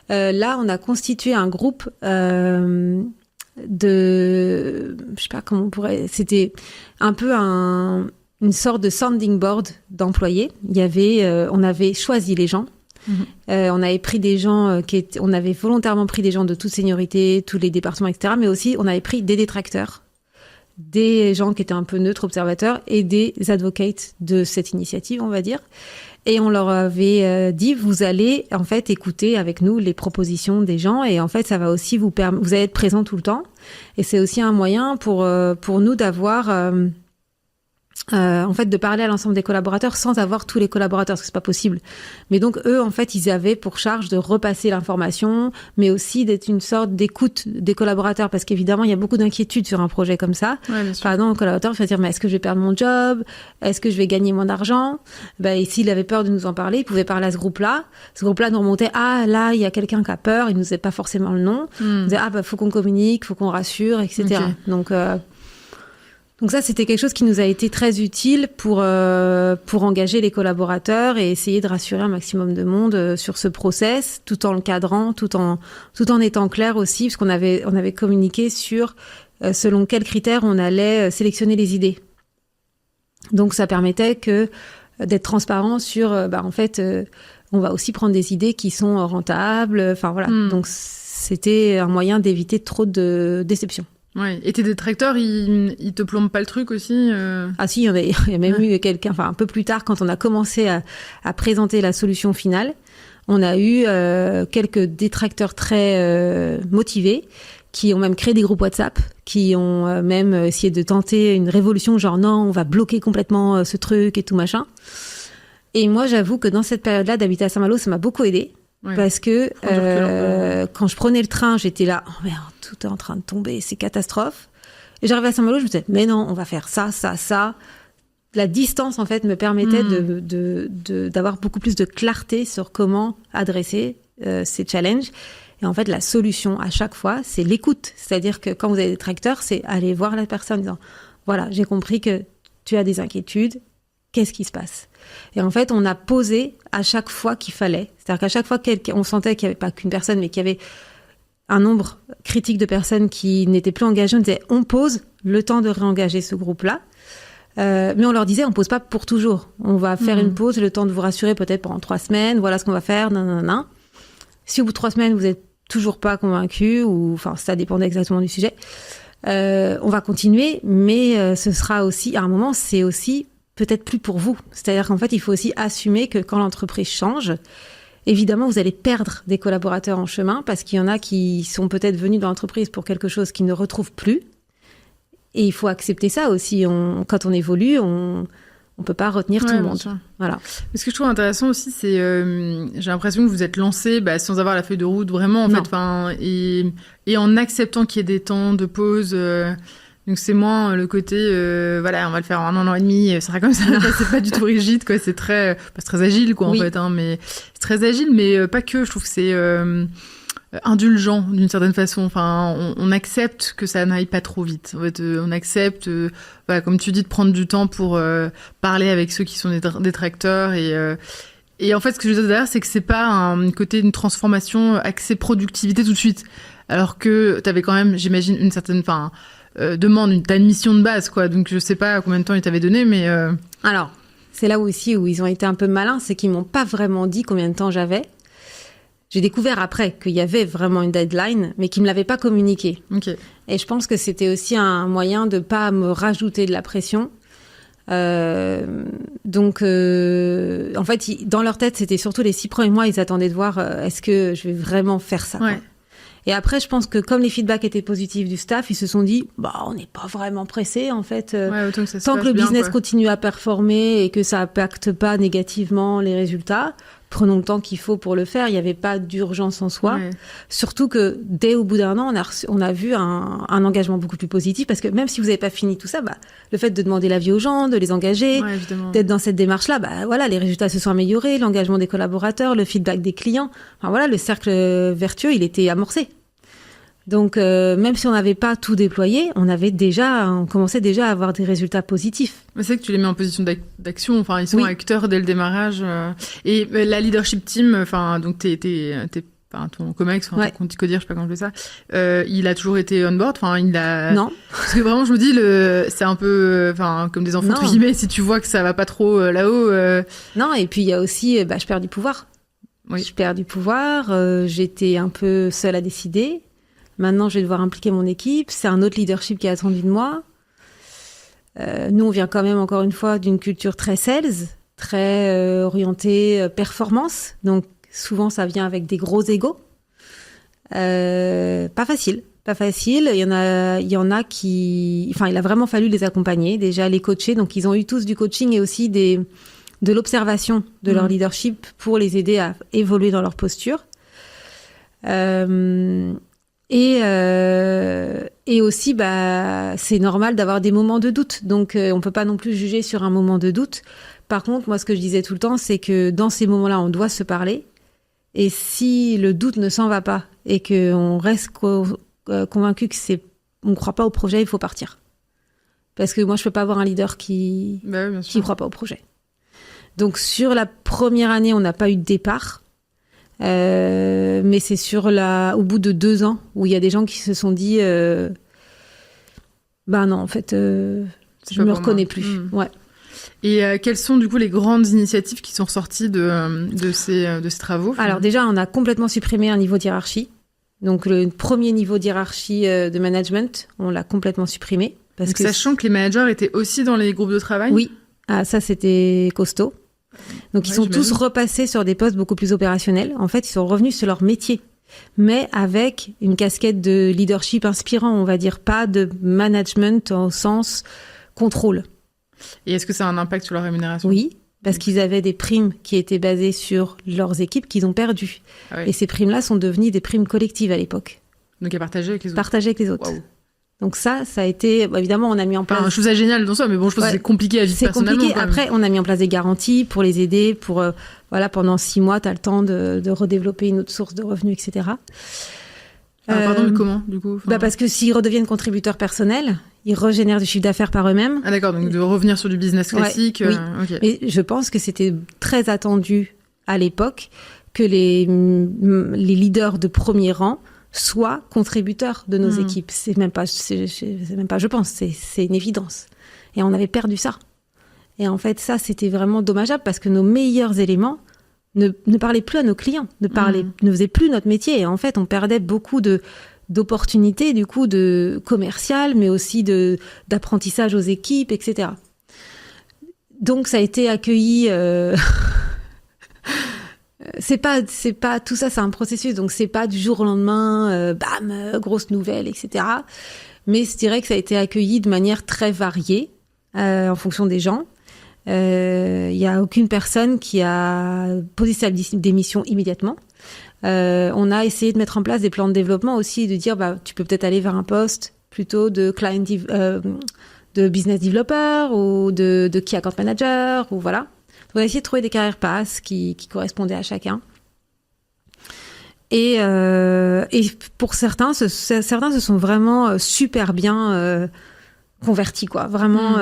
Là, on a constitué un groupe je sais pas comment on pourrait... C'était un peu une sorte de sounding board d'employés. Il y avait, on avait choisi les gens. On avait pris des gens on avait volontairement pris des gens de toute seniorité, tous les départements, etc. Mais aussi, on avait pris des détracteurs, des gens qui étaient un peu neutres, observateurs, et des advocates de cette initiative, on va dire. Et on leur avait dit, vous allez en fait écouter avec nous les propositions des gens, et en fait ça va aussi vous allez être présent tout le temps, et c'est aussi un moyen pour nous d'avoir en fait de parler à l'ensemble des collaborateurs sans avoir tous les collaborateurs, parce que c'est pas possible. Mais donc eux en fait ils avaient pour charge de repasser l'information, mais aussi d'être une sorte d'écoute des collaborateurs, parce qu'évidemment il y a beaucoup d'inquiétudes sur un projet comme ça. Par exemple, le collaborateur va dire mais est-ce que je vais perdre mon job, est-ce que je vais gagner moins d'argent, et s'il avait peur de nous en parler, il pouvait parler à ce groupe-là nous remontait, là il y a quelqu'un qui a peur, il nous disait pas forcément le nom, il disait faut qu'on communique, faut qu'on rassure, etc. Okay. Donc ça, c'était quelque chose qui nous a été très utile pour engager les collaborateurs et essayer de rassurer un maximum de monde sur ce process, tout en le cadrant, tout en étant clair aussi, parce qu'on avait communiqué sur selon quels critères on allait sélectionner les idées. Donc ça permettait d'être transparent sur, en fait, on va aussi prendre des idées qui sont rentables. Enfin voilà. Donc c'était un moyen d'éviter trop de déception. Ouais. Et tes détracteurs, ils te plombent pas le truc aussi Ah si, il y a même eu quelqu'un, un peu plus tard, quand on a commencé à présenter la solution finale, on a eu quelques détracteurs très motivés, qui ont même créé des groupes WhatsApp, qui ont même essayé de tenter une révolution, genre non, on va bloquer complètement ce truc et tout machin. Et moi, j'avoue que dans cette période-là, d'habiter à Saint-Malo, ça m'a beaucoup aidée. Ouais. Parce que quand je prenais le train, j'étais là, oh merde, tout est en train de tomber, c'est catastrophe. Et j'arrivais à Saint-Malo, je me disais, mais non, on va faire ça, ça, ça. La distance, en fait, me permettait d'avoir beaucoup plus de clarté sur comment adresser ces challenges. Et en fait, la solution à chaque fois, c'est l'écoute. C'est-à-dire que quand vous avez des détracteurs, c'est aller voir la personne en disant, voilà, j'ai compris que tu as des inquiétudes, qu'est-ce qui se passe? Et en fait, on a posé à chaque fois qu'il fallait. C'est-à-dire qu'à chaque fois on sentait qu'il n'y avait pas qu'une personne, mais qu'il y avait un nombre critique de personnes qui n'étaient plus engagées, on disait, on pose le temps de réengager ce groupe-là. Mais on leur disait, on pose pas pour toujours. On va faire une pause, le temps de vous rassurer peut-être pendant 3 semaines, voilà ce qu'on va faire, nanana. Si au bout de 3 semaines, vous êtes toujours pas convaincu, ou enfin ça dépendait exactement du sujet, on va continuer, mais ce sera aussi, à un moment, c'est aussi peut-être plus pour vous. C'est-à-dire qu'en fait, il faut aussi assumer que quand l'entreprise change, évidemment, vous allez perdre des collaborateurs en chemin parce qu'il y en a qui sont peut-être venus dans l'entreprise pour quelque chose qu'ils ne retrouvent plus. Et il faut accepter ça aussi. Quand on évolue, on peut pas retenir tout le monde. Voilà. Mais ce que je trouve intéressant aussi, c'est j'ai l'impression que vous êtes lancé sans avoir la feuille de route vraiment en fait, et en acceptant qu'il y ait des temps de pause. Donc c'est moins le côté voilà, on va le faire en 1 an et demi, ça sera comme ça. C'est pas du tout rigide, quoi. C'est très c'est très agile, quoi, en fait, hein, mais c'est très agile, mais pas que. Je trouve que c'est indulgent d'une certaine façon. Enfin, on accepte que ça n'aille pas trop vite. En fait, on accepte, voilà, comme tu dis, de prendre du temps pour parler avec ceux qui sont des détracteurs. Et en fait, ce que je veux dire derrière, c'est que c'est pas un côté d'une transformation axée productivité tout de suite. Alors que t'avais quand même, j'imagine, une certaine, demande, t'as une mission de base, quoi. Donc je sais pas combien de temps ils t'avaient donné, mais Alors, c'est là aussi où ils ont été un peu malins, c'est qu'ils m'ont pas vraiment dit combien de temps j'avais. J'ai découvert après qu'il y avait vraiment une deadline, mais qu'ils me l'avaient pas communiqué. Okay. Et je pense que c'était aussi un moyen de pas me rajouter de la pression. Donc, en fait, dans leur tête, c'était surtout les 6 premiers mois, ils attendaient de voir est-ce que je vais vraiment faire ça. Ouais. Et après, je pense que comme les feedbacks étaient positifs du staff, ils se sont dit, on n'est pas vraiment pressé, en fait. Autant que, tant que le business continue à performer et que ça impacte pas négativement les résultats, prenons le temps qu'il faut pour le faire. Il n'y avait pas d'urgence en soi. Ouais. Surtout que dès au bout d'1 an, on a vu un engagement beaucoup plus positif parce que même si vous n'avez pas fini tout ça, le fait de demander l'avis aux gens, de les engager, d'être dans cette démarche-là, voilà, les résultats se sont améliorés, l'engagement des collaborateurs, le feedback des clients. Enfin, voilà, le cercle vertueux, il était amorcé. Donc, même si on n'avait pas tout déployé, on commençait déjà à avoir des résultats positifs. Mais c'est que tu les mets en position d'action. Enfin, ils sont acteurs dès le démarrage. Et la leadership team, donc ton COMEX, ton codir, je sais pas comment je fais ça. Il a toujours été on board. Enfin, Non. Parce que vraiment, je me dis, c'est un peu, comme des enfants entre guillemets. Si tu vois que ça va pas trop là-haut. Non. Et puis il y a aussi, je perds du pouvoir. Oui. Je perds du pouvoir. J'étais un peu seule à décider. Maintenant, je vais devoir impliquer mon équipe. C'est un autre leadership qui est attendu de moi. Nous, on vient quand même, encore une fois, d'une culture très sales, très orientée performance. Donc, souvent, ça vient avec des gros égos. Pas facile. Il y en a qui... Enfin, il a vraiment fallu les accompagner, déjà les coacher. Donc, ils ont eu tous du coaching et aussi de l'observation de leur leadership pour les aider à évoluer dans leur posture. Et aussi, c'est normal d'avoir des moments de doute. Donc, on peut pas non plus juger sur un moment de doute. Par contre, moi, ce que je disais tout le temps, c'est que dans ces moments-là, on doit se parler. Et si le doute ne s'en va pas et qu'on reste convaincu que on croit pas au projet, il faut partir. Parce que moi, je peux pas avoir un leader qui croit pas au projet. Donc, sur la première année, on n'a pas eu de départ. Mais c'est au bout de 2 ans où il y a des gens qui se sont dit non, en fait je me reconnais plus. Ouais. Et quelles sont du coup les grandes initiatives qui sont ressorties de ces travaux? Alors déjà, on a complètement supprimé un niveau d'hiérarchie. Donc le premier niveau d'hiérarchie de management, on l'a complètement supprimé sachant que les managers étaient aussi dans les groupes de travail. Oui, ça c'était costaud. Donc, ils sont tous repassés sur des postes beaucoup plus opérationnels. En fait, ils sont revenus sur leur métier, mais avec une casquette de leadership inspirant, on va dire, pas de management au sens contrôle. Et est-ce que ça a un impact sur leur rémunération? Oui, parce qu'ils avaient des primes qui étaient basées sur leurs équipes qu'ils ont perdues. Ah oui. Et ces primes-là sont devenues des primes collectives à l'époque. Donc, à partager avec les autres. Partager avec les autres. Wow. Donc ça a été... évidemment, on a mis en place... je trouve ça génial dans ça, mais bon, je pense que c'est compliqué à vivre personnellement. C'est compliqué. Après, on a mis en place des garanties pour les aider, pour... pendant 6 mois, tu as le temps de redévelopper une autre source de revenus, etc. Pardon, mais comment, du coup? Parce que s'ils redeviennent contributeurs personnels, ils régénèrent du chiffre d'affaires par eux-mêmes. Ah d'accord, donc de revenir sur du business classique. Oui. Okay. Et je pense que c'était très attendu à l'époque que les leaders de premier rang soient contributeurs de nos équipes. C'est même pas, je pense, c'est une évidence. Et on avait perdu ça. Et en fait, ça, c'était vraiment dommageable parce que nos meilleurs éléments ne parlaient plus à nos clients, ne faisaient plus notre métier. Et en fait, on perdait beaucoup d'opportunités, du coup, de commercial, mais aussi d'apprentissage aux équipes, etc. Donc ça a été accueilli. C'est pas tout ça, c'est un processus. Donc c'est pas du jour au lendemain, bam, grosse nouvelle, etc. Mais je dirais que ça a été accueilli de manière très variée en fonction des gens. Il y a aucune personne qui a posé sa démission immédiatement. On a essayé de mettre en place des plans de développement aussi, de dire tu peux peut-être aller vers un poste plutôt de de business developer ou de key account manager ou voilà. Donc, on a essayé de trouver des carrières passes qui correspondaient à chacun. Et pour certains se sont vraiment super bien convertis, quoi. Vraiment,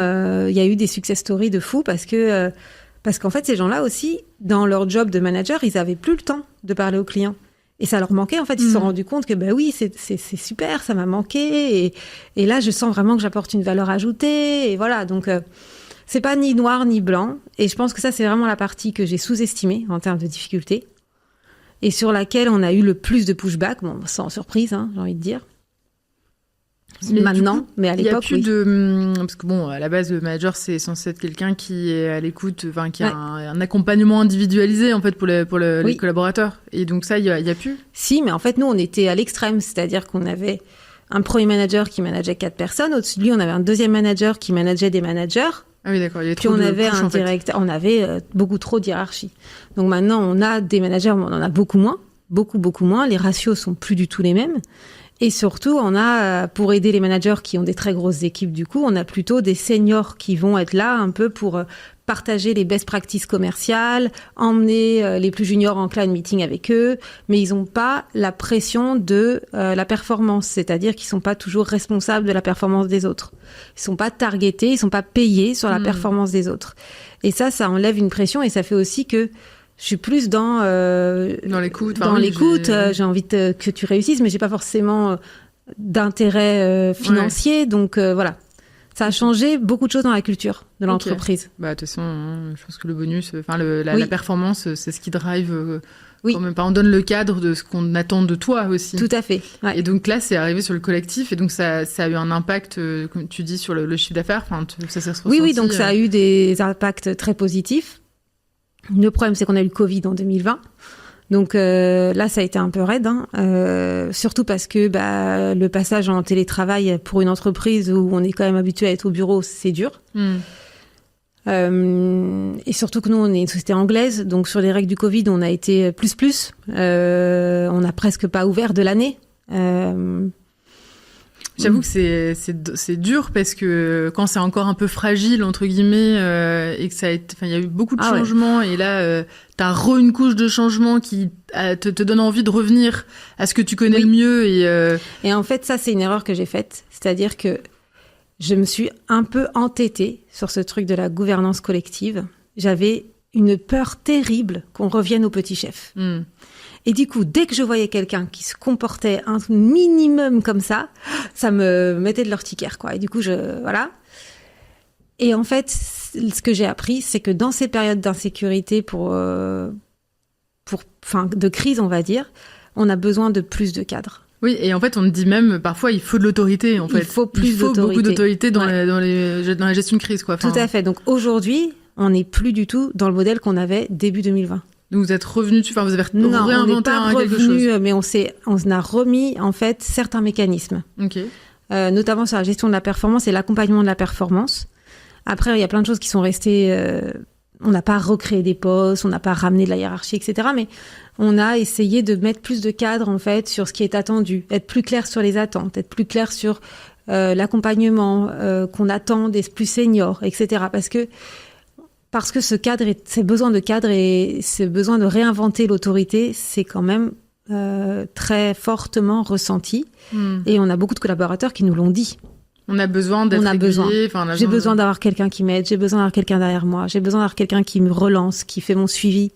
il y a eu des success stories de fou parce qu'en fait, ces gens-là aussi, dans leur job de manager, ils avaient plus le temps de parler aux clients. Et ça leur manquait, en fait. Ils se sont rendus compte que, oui, c'est super, ça m'a manqué. Et là, je sens vraiment que j'apporte une valeur ajoutée. Et voilà, donc, c'est pas ni noir ni blanc. Et je pense que ça, c'est vraiment la partie que j'ai sous-estimée en termes de difficultés. Et sur laquelle on a eu le plus de pushback. Bon, sans surprise, hein, j'ai envie de dire. Mais maintenant, mais à l'époque, il y a plus de... Parce que bon, à la base, le manager, c'est censé être quelqu'un qui est à l'écoute, enfin, qui a un accompagnement individualisé, en fait, pour les collaborateurs. Et donc ça, il y a plus. Si, mais en fait, nous, on était à l'extrême. C'est-à-dire qu'on avait un premier manager qui manageait 4 personnes. Au-dessus de lui, on avait un deuxième manager qui manageait des managers. Ah oui, d'accord. Il y avait Puis on avait un directeur. On avait beaucoup trop de hiérarchie. Donc maintenant, on a des managers, mais on en a beaucoup moins. Beaucoup moins. Les ratios sont plus du tout les mêmes. Et surtout, on a, pour aider les managers qui ont des très grosses équipes, du coup, on a plutôt des seniors qui vont être là un peu pour partager les best practices commerciales, emmener les plus juniors en client meeting avec eux, mais ils n'ont pas la pression de la performance, c'est-à-dire qu'ils sont pas toujours responsables de la performance des autres. Ils sont pas targetés, ils sont pas payés sur la performance des autres. Et ça enlève une pression et ça fait aussi que je suis plus dans l'écoute. J'ai envie que tu réussisses, mais j'ai pas forcément d'intérêt financier. Donc voilà, ça a changé beaucoup de choses dans la culture de l'entreprise. De toute façon, je pense que le bonus, la performance, c'est ce qui drive. Quand même pas. On donne le cadre de ce qu'on attend de toi aussi. Tout à fait. Ouais. Et donc là, c'est arrivé sur le collectif, et donc ça a eu un impact, comme tu dis, sur le chiffre d'affaires. Enfin, ça s'est ressenti. Oui, donc ça a eu des impacts très positifs. Le problème, c'est qu'on a eu le Covid en 2020. Donc là, ça a été un peu raide, surtout parce que le passage en télétravail pour une entreprise où on est quand même habitué à être au bureau, c'est dur. Et surtout que nous, on est une société anglaise, donc sur les règles du Covid, on a été plus. On n'a presque pas ouvert de l'année. J'avoue que c'est dur parce que quand c'est encore un peu fragile entre guillemets et que il y a eu beaucoup de changements et là t'as une couche de changement qui te donne envie de revenir à ce que tu connais le mieux et en fait ça c'est une erreur que j'ai faite, c'est-à-dire que je me suis un peu entêtée sur ce truc de la gouvernance collective. J'avais une peur terrible qu'on revienne au petit chef. Et du coup, dès que je voyais quelqu'un qui se comportait un minimum comme ça me mettait de l'urticaire, quoi. Et du coup, voilà. Et en fait, ce que j'ai appris, c'est que dans ces périodes d'insécurité de crise, on va dire, on a besoin de plus de cadres. Oui, et en fait, on dit même, parfois, il faut de l'autorité, en fait. Il faut beaucoup d'autorité dans la gestion de crise, quoi. Tout à fait. Donc aujourd'hui, on n'est plus du tout dans le modèle qu'on avait début 2020. Donc vous êtes revenu, vous avez réinventé quelque chose. Non, on n'est pas revenu, mais on a remis en fait certains mécanismes. Notamment sur la gestion de la performance et l'accompagnement de la performance. Après, il y a plein de choses qui sont restées. On n'a pas recréé des postes, on n'a pas ramené de la hiérarchie, etc. Mais on a essayé de mettre plus de cadres en fait sur ce qui est attendu, être plus clair sur les attentes, être plus clair sur l'accompagnement qu'on attend des plus seniors, etc. Parce que ces besoins de cadre et ce besoin de réinventer l'autorité, c'est quand même très fortement ressenti. Et on a beaucoup de collaborateurs qui nous l'ont dit. On a besoin d'être régulier. J'ai besoin d'avoir quelqu'un qui m'aide, j'ai besoin d'avoir quelqu'un derrière moi, j'ai besoin d'avoir quelqu'un qui me relance, qui fait mon suivi.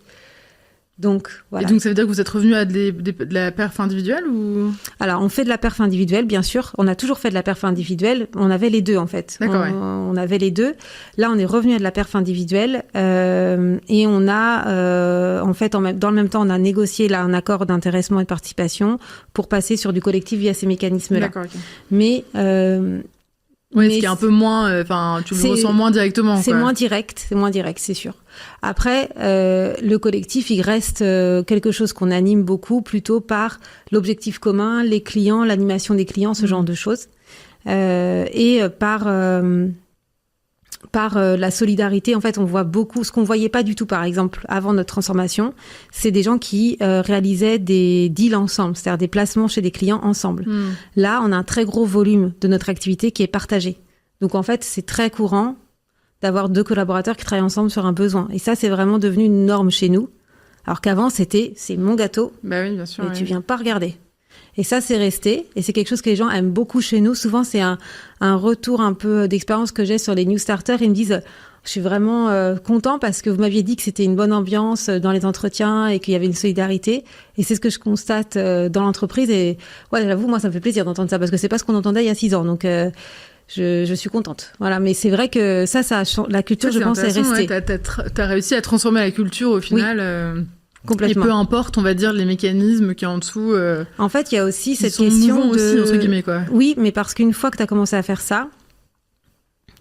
Donc, voilà. Et donc, ça veut dire que vous êtes revenu à de la perf individuelle ou... Alors, on fait de la perf individuelle, bien sûr. On a toujours fait de la perf individuelle. On avait les deux, en fait. D'accord, on avait les deux. Là, on est revenu à de la perf individuelle. Et on a, en fait, dans le même temps, on a négocié là, un accord d'intéressement et de participation pour passer sur du collectif via ces mécanismes-là. D'accord, ok. Mais Oui, ce qui est un peu moins, tu le ressens moins directement. C'est moins direct, c'est sûr. Après, le collectif, il reste quelque chose qu'on anime beaucoup plutôt par l'objectif commun, les clients, l'animation des clients, ce genre de choses. Et par la solidarité, en fait, on voit beaucoup, ce qu'on voyait pas du tout, par exemple, avant notre transformation, c'est des gens qui réalisaient des deals ensemble, c'est-à-dire des placements chez des clients ensemble. Là, on a un très gros volume de notre activité qui est partagé. Donc, en fait, c'est très courant d'avoir 2 collaborateurs qui travaillent ensemble sur un besoin. Et ça, c'est vraiment devenu une norme chez nous. Alors qu'avant, c'est mon gâteau. Bah oui, bien sûr. Et tu viens pas regarder. Et ça, c'est resté. Et c'est quelque chose que les gens aiment beaucoup chez nous. Souvent, c'est un retour un peu d'expérience que j'ai sur les new starters. Ils me disent, je suis vraiment content parce que vous m'aviez dit que c'était une bonne ambiance dans les entretiens et qu'il y avait une solidarité. Et c'est ce que je constate dans l'entreprise. Et ouais, j'avoue, moi, ça me fait plaisir d'entendre ça parce que c'est pas ce qu'on entendait il y a 6 ans. Donc, je suis contente. Voilà. Mais c'est vrai que ça la culture, je pense, est restée. Ouais, t'as réussi à transformer la culture au final. Oui. Complètement. Et peu importe, on va dire, les mécanismes qui en dessous. En fait, il y a aussi cette question aussi, entre guillemets, quoi. Oui, mais parce qu'une fois que tu as commencé à faire ça,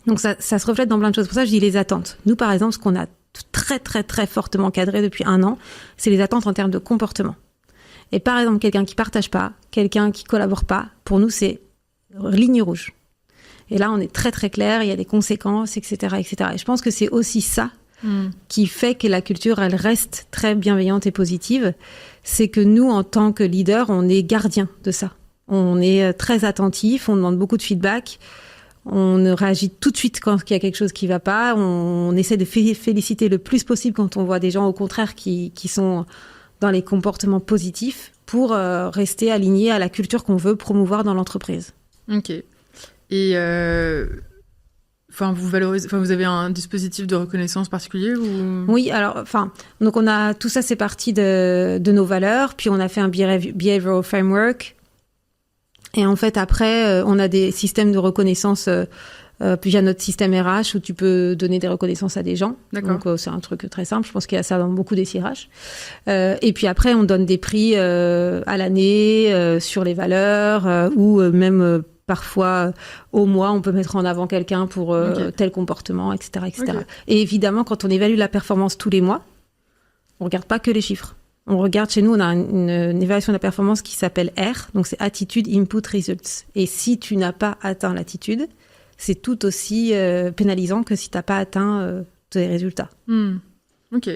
donc ça se reflète dans plein de choses. Pour ça, je dis les attentes. Nous, par exemple, ce qu'on a très, très, très fortement cadré depuis 1 an, c'est les attentes en termes de comportement. Et par exemple, quelqu'un qui partage pas, quelqu'un qui collabore pas, pour nous, c'est ligne rouge. Et là, on est très, très clair, il y a des conséquences, etc., etc. Et je pense que c'est aussi ça qui fait que la culture, elle reste très bienveillante et positive, c'est que nous, en tant que leader, on est gardien de ça. On est très attentif, on demande beaucoup de feedback, on réagit tout de suite quand il y a quelque chose qui va pas, on essaie de féliciter le plus possible quand on voit des gens, au contraire, qui sont dans les comportements positifs pour rester alignés à la culture qu'on veut promouvoir dans l'entreprise. Ok. Et... vous avez un dispositif de reconnaissance particulier ou... Oui, alors, donc on a tout ça, c'est parti de nos valeurs, puis on a fait un behavioral framework, et en fait après, on a des systèmes de reconnaissance via notre système RH où tu peux donner des reconnaissances à des gens. D'accord. Donc c'est un truc très simple. Je pense qu'il y a ça dans beaucoup des CRH. Et puis après, on donne des prix à l'année sur les valeurs ou même parfois, au mois, on peut mettre en avant quelqu'un pour tel comportement, etc., etc. Okay. Et évidemment, quand on évalue la performance tous les mois, on regarde pas que les chiffres. On regarde, chez nous, on a une évaluation de la performance qui s'appelle R, donc c'est Attitude, Input, Results. Et si tu n'as pas atteint l'attitude, c'est tout aussi pénalisant que si tu n'as pas atteint tes résultats. Ok.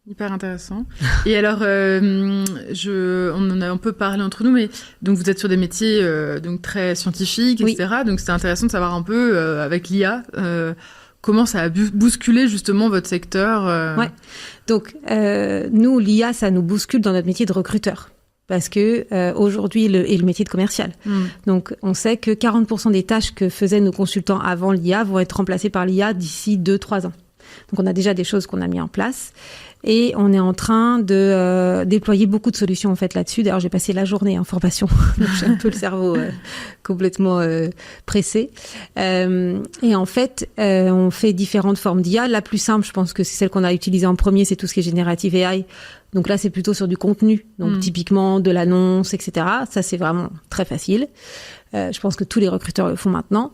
Hyper intéressant. Et alors, on en a un peu parlé entre nous, mais donc vous êtes sur des métiers donc très scientifiques, etc. Oui. Donc c'est intéressant de savoir un peu avec l'IA comment ça a bousculé justement votre secteur. Ouais. Donc nous, l'IA, ça nous bouscule dans notre métier de recruteur. Parce que aujourd'hui, le métier de commercial. Donc, on sait que 40% des tâches que faisaient nos consultants avant l'IA vont être remplacées par l'IA d'ici 2-3 ans. Donc, on a déjà des choses qu'on a mis en place. Et on est en train de déployer beaucoup de solutions en fait là-dessus. D'ailleurs, j'ai passé la journée en formation, donc j'ai un peu le cerveau complètement pressé. Et en fait, on fait différentes formes d'IA. La plus simple, je pense que c'est celle qu'on a utilisée en premier, c'est tout ce qui est Generative AI. Donc là, c'est plutôt sur du contenu, donc typiquement de l'annonce, etc. Ça, c'est vraiment très facile. Je pense que tous les recruteurs le font maintenant.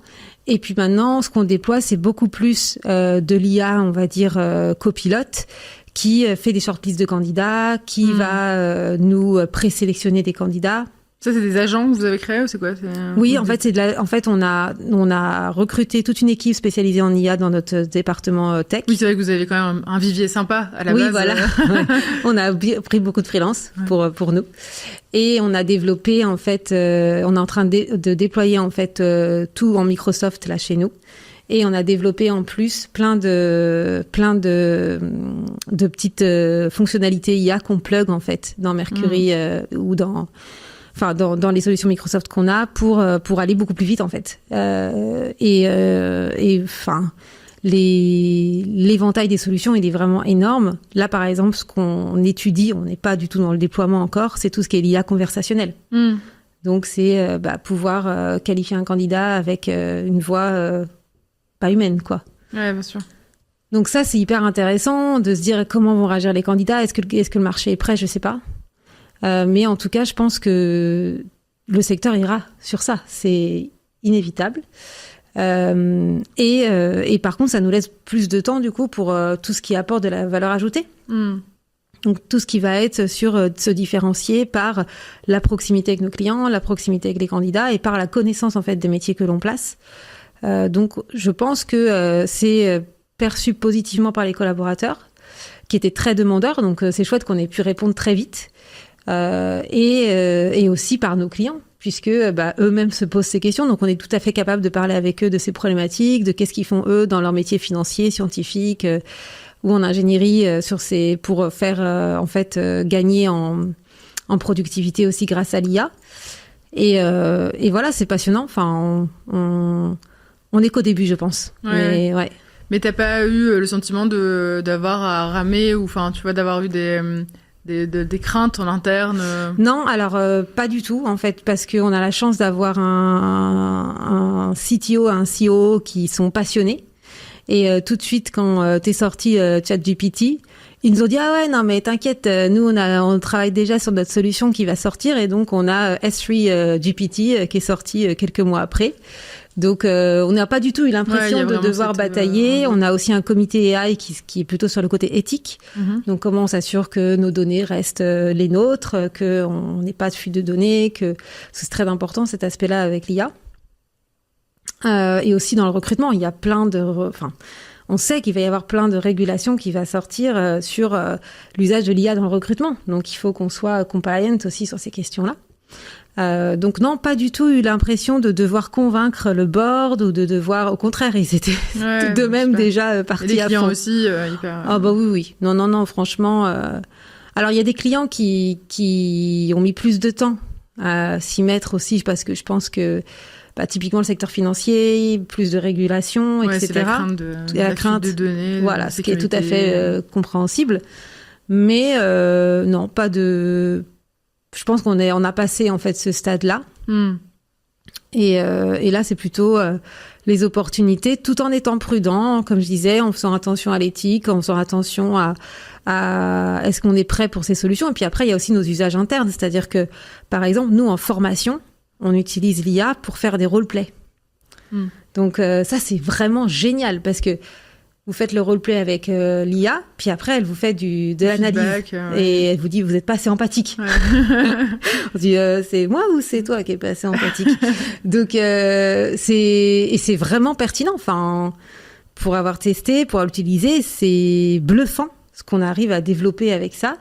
Et puis maintenant, ce qu'on déploie, c'est beaucoup plus de l'IA, on va dire copilote, qui fait des shortlists de candidats, qui va nous présélectionner des candidats. Ça, c'est des agents que vous avez créés ou c'est quoi? Oui, en fait, on a recruté toute une équipe spécialisée en IA dans notre département tech. Oui, c'est vrai que vous avez quand même un vivier sympa à la base. Oui, voilà. On a pris beaucoup de freelance pour nous. Et on a développé, en fait, on est en train de déployer, en fait, tout en Microsoft, là, chez nous. Et on a développé en plus plein de petites fonctionnalités IA qu'on plug, en fait, dans Mercury ou dans les solutions Microsoft qu'on a pour aller beaucoup plus vite, en fait. L'éventail des solutions, il est vraiment énorme. Là, par exemple, ce qu'on étudie, on n'est pas du tout dans le déploiement encore, c'est tout ce qui est l'IA conversationnelle. Donc, c'est pouvoir qualifier un candidat avec une voix pas humaine, quoi. Ouais, bien sûr. Donc ça, c'est hyper intéressant de se dire comment vont réagir les candidats. Est-ce que le marché est prêt? Je sais pas. Mais en tout cas, je pense que le secteur ira sur ça. C'est inévitable. Et par contre, ça nous laisse plus de temps, du coup, pour tout ce qui apporte de la valeur ajoutée. Donc, tout ce qui va être sur se différencier par la proximité avec nos clients, la proximité avec les candidats et par la connaissance, en fait, des métiers que l'on place. Donc, je pense que c'est perçu positivement par les collaborateurs, qui étaient très demandeurs. Donc, c'est chouette qu'on ait pu répondre très vite. Et aussi par nos clients, puisque eux-mêmes se posent ces questions. Donc, on est tout à fait capable de parler avec eux de ces problématiques, de qu'est-ce qu'ils font, eux, dans leur métier financier, scientifique, ou en ingénierie, pour faire, gagner en productivité aussi grâce à l'IA. Et voilà, c'est passionnant. Enfin, on est qu'au début, je pense. Ouais. Mais, ouais. Mais t'as pas eu le sentiment d'avoir à ramer, ou enfin, tu vois, d'avoir eu des craintes en interne? Non, alors pas du tout, en fait, parce qu'on a la chance d'avoir un CTO, un CEO qui sont passionnés. Et tout de suite, quand t'es sorti ChatGPT, ils nous ont dit « Ah ouais, non mais t'inquiète, nous on travaille déjà sur notre solution qui va sortir ». Et donc on a S3 GPT qui est sorti quelques mois après. Donc on n'a pas du tout eu l'impression de devoir batailler. On a aussi un comité AI qui est plutôt sur le côté éthique. Donc comment on s'assure que nos données restent les nôtres, qu'on n'ait pas de fuite de données, que c'est très important cet aspect-là avec l'IA. Et aussi dans le recrutement, il y a plein on sait qu'il va y avoir plein de régulations qui va sortir sur l'usage de l'IA dans le recrutement. Donc il faut qu'on soit compliant aussi sur ces questions-là. Donc non, pas du tout eu l'impression de devoir convaincre le board ou de devoir, au contraire, ils étaient d'eux-mêmes déjà partis à fond. Et les clients aussi, hyper... Ah bah oui. Non, franchement... Alors il y a des clients qui ont mis plus de temps à s'y mettre aussi, parce que je pense que typiquement le secteur financier, plus de régulation, etc. C'est la crainte de données. Voilà, ce qui est tout à fait compréhensible. Mais non, pas de... Je pense qu'on a passé en fait ce stade-là. Et là, c'est plutôt les opportunités, tout en étant prudent, comme je disais, en faisant attention à l'éthique, en faisant attention à est-ce qu'on est prêt pour ces solutions. Et puis après, il y a aussi nos usages internes. C'est-à-dire que, par exemple, nous, en formation, on utilise l'IA pour faire des roleplays. Donc ça, c'est vraiment génial, parce que vous faites le roleplay avec l'IA, puis après, elle vous fait de l'analyse. Et elle vous dit, vous n'êtes pas assez empathique. On dit, c'est moi ou c'est toi qui es pas assez empathique? Donc, c'est vraiment pertinent. Enfin, pour avoir testé, pour l'utiliser, c'est bluffant ce qu'on arrive à développer avec ça.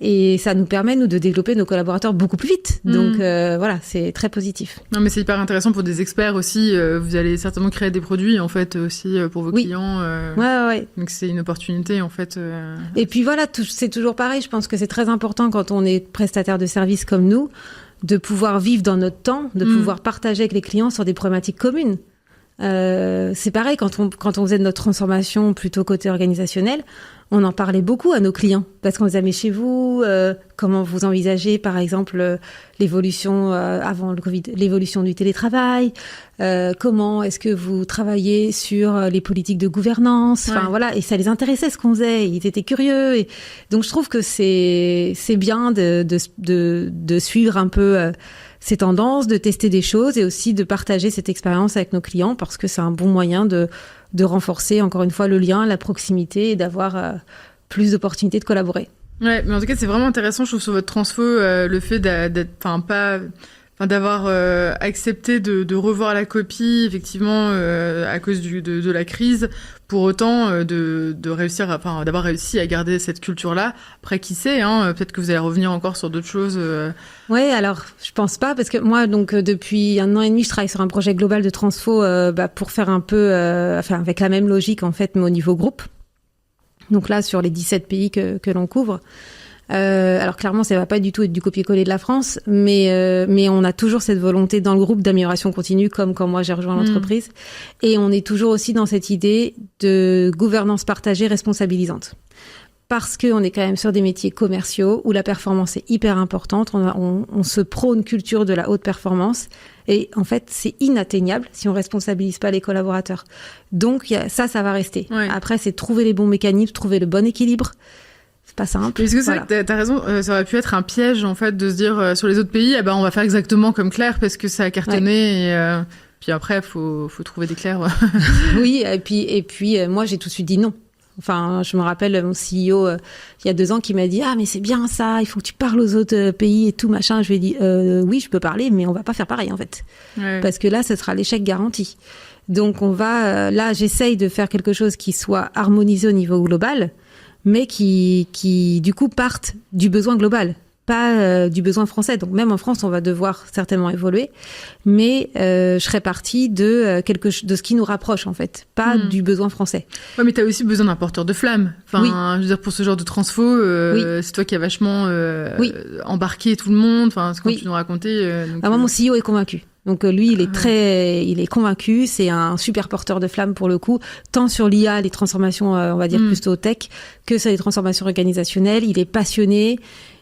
Et ça nous permet, nous, de développer nos collaborateurs beaucoup plus vite. Donc, voilà, c'est très positif. Non, mais c'est hyper intéressant pour des experts aussi. Vous allez certainement créer des produits, en fait, aussi pour vos clients. Ouais. Donc, c'est une opportunité, en fait. Et puis, voilà, c'est toujours pareil. Je pense que c'est très important, quand on est prestataire de services comme nous, de pouvoir vivre dans notre temps, de pouvoir partager avec les clients sur des problématiques communes. C'est pareil, quand on faisait notre transformation plutôt côté organisationnel, on en parlait beaucoup à nos clients, parce qu'on disait, mais chez vous, comment vous envisagez, par exemple, l'évolution avant le Covid, l'évolution du télétravail, comment est-ce que vous travaillez sur les politiques de gouvernance, enfin voilà, et ça les intéressait ce qu'on faisait, ils étaient curieux, et donc je trouve que c'est bien de suivre un peu ces tendances, de tester des choses et aussi de partager cette expérience avec nos clients, parce que c'est un bon moyen de renforcer, encore une fois, le lien, la proximité et d'avoir plus d'opportunités de collaborer. Ouais, mais en tout cas, c'est vraiment intéressant, je trouve, sur votre transfo, le fait d'avoir accepté de revoir la copie, effectivement, à cause de la crise, pour autant de réussir, d'avoir réussi à garder cette culture-là. Après, qui sait, peut-être que vous allez revenir encore sur d'autres choses. Ouais, alors je pense pas, parce que moi, donc depuis 1 an et demi, je travaille sur un projet global de transfo pour faire un peu, avec la même logique en fait, mais au niveau groupe. Donc là, sur les 17 pays que l'on couvre. Alors clairement, ça va pas du tout être du copier-coller de la France, mais on a toujours cette volonté dans le groupe d'amélioration continue, comme quand moi j'ai rejoint l'entreprise, et on est toujours aussi dans cette idée de gouvernance partagée, responsabilisante. Parce qu'on est quand même sur des métiers commerciaux où la performance est hyper importante. On se prône une culture de la haute performance. Et en fait, c'est inatteignable si on responsabilise pas les collaborateurs. Donc ça va rester. Ouais. Après, c'est trouver les bons mécanismes, trouver le bon équilibre. C'est pas simple. Est-ce que c'est vrai que t'as raison, ça aurait pu être un piège, en fait, de se dire, sur les autres pays, on va faire exactement comme Claire, parce que ça a cartonné. Puis après, faut trouver des clairs. Oui, et puis moi, j'ai tout de suite dit non. Enfin, je me rappelle mon CEO, il y a 2 ans, qui m'a dit « Ah, mais c'est bien ça, il faut que tu parles aux autres pays et tout, machin. » Je lui ai dit « Oui, je peux parler, mais on va pas faire pareil, en fait. Ouais. Parce que là, ce sera l'échec garanti. » Donc, là, j'essaye de faire quelque chose qui soit harmonisé au niveau global, mais qui du coup, parte du besoin global. Pas du besoin français. Donc même en France, on va devoir certainement évoluer, mais je serais partie de ce qui nous rapproche en fait, pas du besoin français. Ouais, mais t'as aussi besoin d'un porteur de flamme. Enfin, oui. Je veux dire, pour ce genre de transfo, c'est toi qui as vachement embarqué tout le monde. Enfin, c'est comme tu nous racontais. Moi, mon CEO est convaincu. Donc lui, il est convaincu. C'est un super porteur de flamme pour le coup, tant sur l'IA, les transformations, on va dire plutôt tech, que sur les transformations organisationnelles. Il est passionné.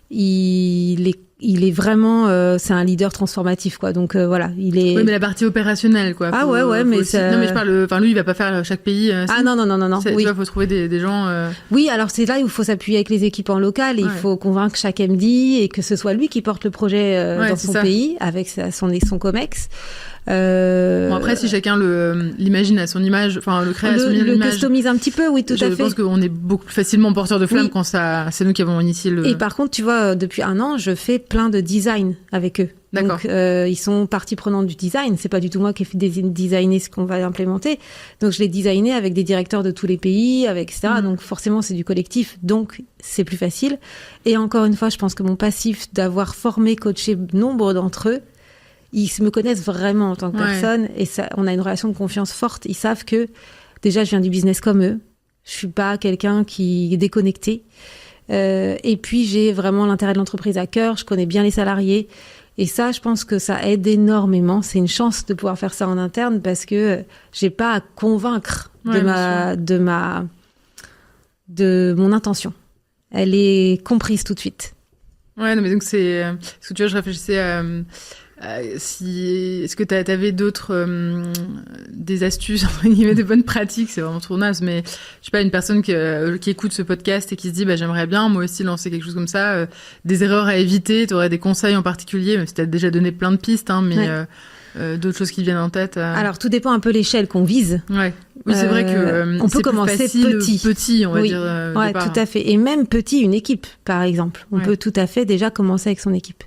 Il est vraiment c'est un leader transformatif quoi, donc voilà, il est. Oui, mais la partie opérationnelle quoi. Mais aussi... non mais je parle, enfin lui il va pas faire chaque pays. Non. Oui. Tu vois, faut trouver des gens. Oui, alors c'est là où il faut s'appuyer avec les équipes en local. Il faut convaincre chaque MD et que ce soit lui qui porte le projet dans son pays avec son COMEX. Bon, après, si chacun l'imagine à son image, enfin le crée à son image, le customise un petit peu, oui, tout à fait. Je pense qu'on est beaucoup plus facilement porteur de flamme quand c'est nous qui avons initié le. Et par contre, tu vois, depuis 1 an, je fais plein de design avec eux. D'accord. Donc, ils sont partie prenante du design. C'est pas du tout moi qui ai fait designer ce qu'on va implémenter. Donc, je l'ai designé avec des directeurs de tous les pays, etc. Donc, forcément, c'est du collectif. Donc, c'est plus facile. Et encore une fois, je pense que mon passif d'avoir formé, coaché nombre d'entre eux, ils me connaissent vraiment en tant que personne et ça, on a une relation de confiance forte. Ils savent que déjà je viens du business comme eux. Je suis pas quelqu'un qui est déconnecté. Et puis j'ai vraiment l'intérêt de l'entreprise à cœur. Je connais bien les salariés et ça, je pense que ça aide énormément. C'est une chance de pouvoir faire ça en interne parce que j'ai pas à convaincre de mon intention. Elle est comprise tout de suite. Ouais, non, mais donc c'est parce que tu vois, je réfléchissais à est-ce que t'avais d'autres des astuces, des bonnes pratiques, c'est vraiment trop naze, mais je sais pas, une personne qui écoute ce podcast et qui se dit j'aimerais bien moi aussi lancer quelque chose comme ça, des erreurs à éviter, t'aurais des conseils en particulier, même si t'as déjà donné plein de pistes, mais d'autres choses qui viennent en tête. Alors tout dépend un peu l'échelle qu'on vise. Ouais. Oui, c'est vrai que on peut commencer petit, on va dire. Ouais, tout à fait. Et même petit, une équipe, par exemple. On peut tout à fait déjà commencer avec son équipe.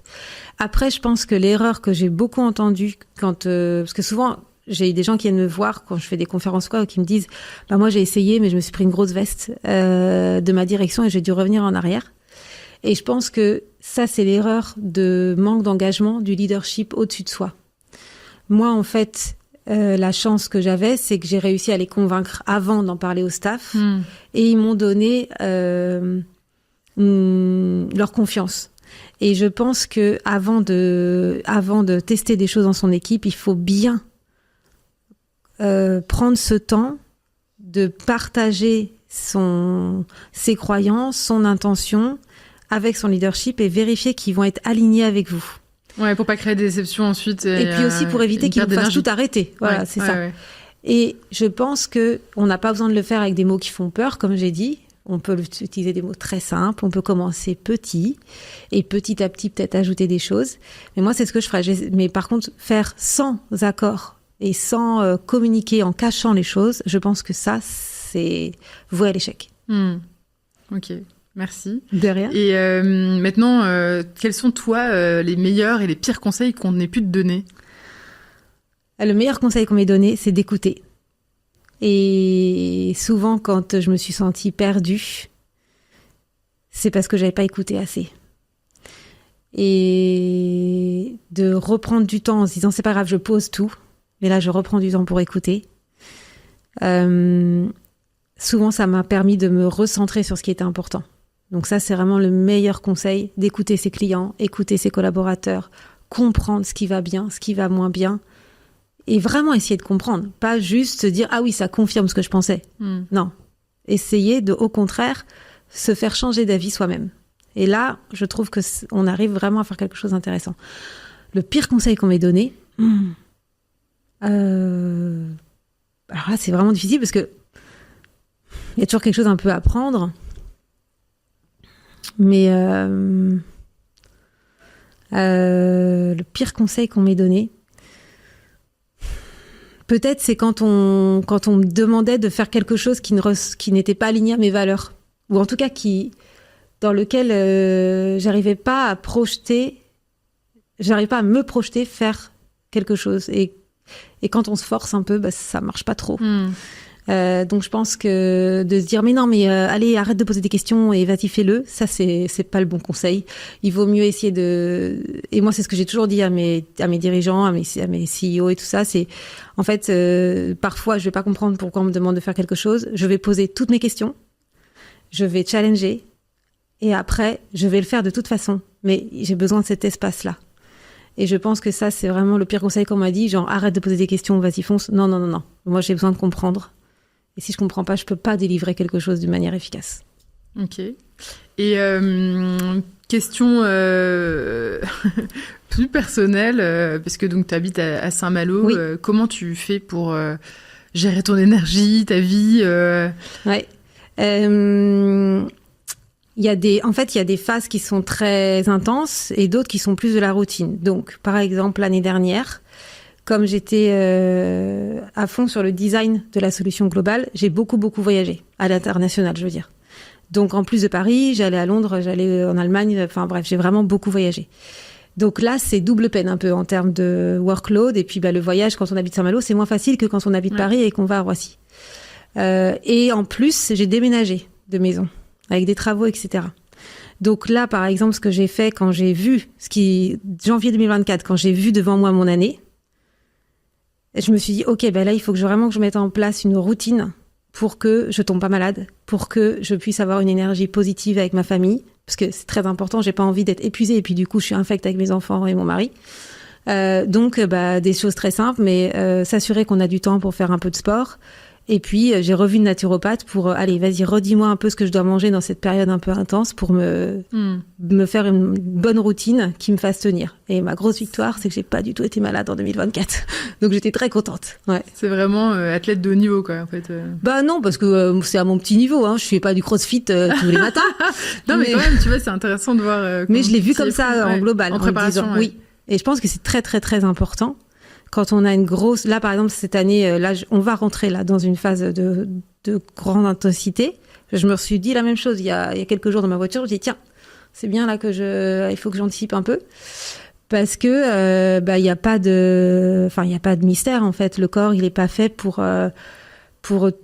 Après, je pense que l'erreur que j'ai beaucoup entendue parce que souvent, j'ai des gens qui viennent me voir quand je fais des conférences qui me disent moi j'ai essayé mais je me suis pris une grosse veste de ma direction et j'ai dû revenir en arrière. Et je pense que ça, c'est l'erreur de manque d'engagement, du leadership au-dessus de soi. Moi, en fait, la chance que j'avais, c'est que j'ai réussi à les convaincre avant d'en parler au staff et ils m'ont donné leur confiance. Et je pense que avant de tester des choses dans son équipe, il faut bien prendre ce temps de partager ses croyances, son intention avec son leadership et vérifier qu'ils vont être alignés avec vous. Ouais, pour pas créer des déceptions ensuite. Et puis aussi pour éviter qu'ils nous fassent tout arrêter. Voilà, c'est ça. Ouais. Et je pense que on n'a pas besoin de le faire avec des mots qui font peur, comme j'ai dit. On peut utiliser des mots très simples, on peut commencer petit et petit à petit peut-être ajouter des choses. Mais moi, c'est ce que je ferais. Mais par contre, faire sans accord et sans communiquer en cachant les choses, je pense que ça, c'est voué à l'échec. Ok, merci. De rien. Et maintenant, quels sont toi les meilleurs et les pires conseils qu'on ait pu te donner ? Le meilleur conseil qu'on m'ait donné, c'est d'écouter. Et souvent, quand je me suis sentie perdue, c'est parce que j'avais pas écouté assez. Et de reprendre du temps en se disant, c'est pas grave, je pose tout. Mais là, je reprends du temps pour écouter. Souvent, ça m'a permis de me recentrer sur ce qui était important. Donc ça, c'est vraiment le meilleur conseil, d'écouter ses clients, écouter ses collaborateurs, comprendre ce qui va bien, ce qui va moins bien. Et vraiment essayer de comprendre, pas juste se dire « Ah oui, ça confirme ce que je pensais ». Non, essayer de, au contraire, se faire changer d'avis soi-même. Et là, je trouve qu'on arrive vraiment à faire quelque chose d'intéressant. Le pire conseil qu'on m'ait donné, alors là, c'est vraiment difficile parce que il y a toujours quelque chose un peu à apprendre. Mais le pire conseil qu'on m'ait donné, peut-être c'est quand on me demandait de faire quelque chose qui n'était pas aligné à mes valeurs, ou en tout cas dans lequel j'arrivais pas à me projeter faire quelque chose. Et quand on se force un peu, ça marche pas trop. Donc je pense que de se dire mais non, mais allez, arrête de poser des questions et vas-y, fais-le, ça c'est pas le bon conseil. Il vaut mieux essayer et moi c'est ce que j'ai toujours dit à mes dirigeants, à mes CEO et tout ça, c'est en fait parfois je vais pas comprendre pourquoi on me demande de faire quelque chose, je vais poser toutes mes questions, je vais challenger et après je vais le faire de toute façon, mais j'ai besoin de cet espace-là. Et je pense que ça c'est vraiment le pire conseil qu'on m'a dit, genre arrête de poser des questions, vas-y fonce. Non, moi j'ai besoin de comprendre. Et si je comprends pas, je peux pas délivrer quelque chose d'une manière efficace. Ok. Et question plus personnelle, parce que donc tu habites à Saint-Malo. Oui. Comment tu fais pour gérer ton énergie, ta vie Ouais. Il y a des phases qui sont très intenses et d'autres qui sont plus de la routine. Donc, par exemple, l'année dernière, comme j'étais à fond sur le design de la solution globale, j'ai beaucoup voyagé, à l'international, je veux dire. Donc, en plus de Paris, j'allais à Londres, j'allais en Allemagne, enfin bref, j'ai vraiment beaucoup voyagé. Donc là, c'est double peine un peu en termes de workload. Et puis, le voyage, quand on habite Saint-Malo, c'est moins facile que quand on habite Paris et qu'on va à Roissy. Et en plus, j'ai déménagé de maison, avec des travaux, etc. Donc là, par exemple, ce que j'ai fait quand j'ai vu, janvier 2024, quand j'ai vu devant moi mon année, je me suis dit, ok, là, il faut vraiment que je mette en place une routine pour que je tombe pas malade, pour que je puisse avoir une énergie positive avec ma famille, parce que c'est très important, j'ai pas envie d'être épuisée, et puis du coup, je suis infecte avec mes enfants et mon mari. Donc, des choses très simples, mais s'assurer qu'on a du temps pour faire un peu de sport. Et puis, j'ai revu une naturopathe pour, allez, vas-y, redis-moi un peu ce que je dois manger dans cette période un peu intense pour me faire une bonne routine qui me fasse tenir. Et ma grosse victoire, c'est que j'ai pas du tout été malade en 2024. Donc, j'étais très contente. Ouais. C'est vraiment athlète de haut niveau, quoi, en fait. Non, parce que c'est à mon petit niveau, hein. Je fais pas du crossfit tous les matins. Non, mais quand même, tu vois, c'est intéressant de voir. Mais je l'ai vu comme ça, en global. En préparation, disant, oui. Et je pense que c'est très, très, très important. Quand on a une grosse... Là, par exemple, cette année, on va rentrer là dans une phase de grande intensité. Je me suis dit la même chose il y a quelques jours dans ma voiture. Je me dis, tiens, c'est bien là il faut que j'anticipe un peu. Parce que il n'y a pas de mystère, en fait. Le corps, il n'est pas fait pour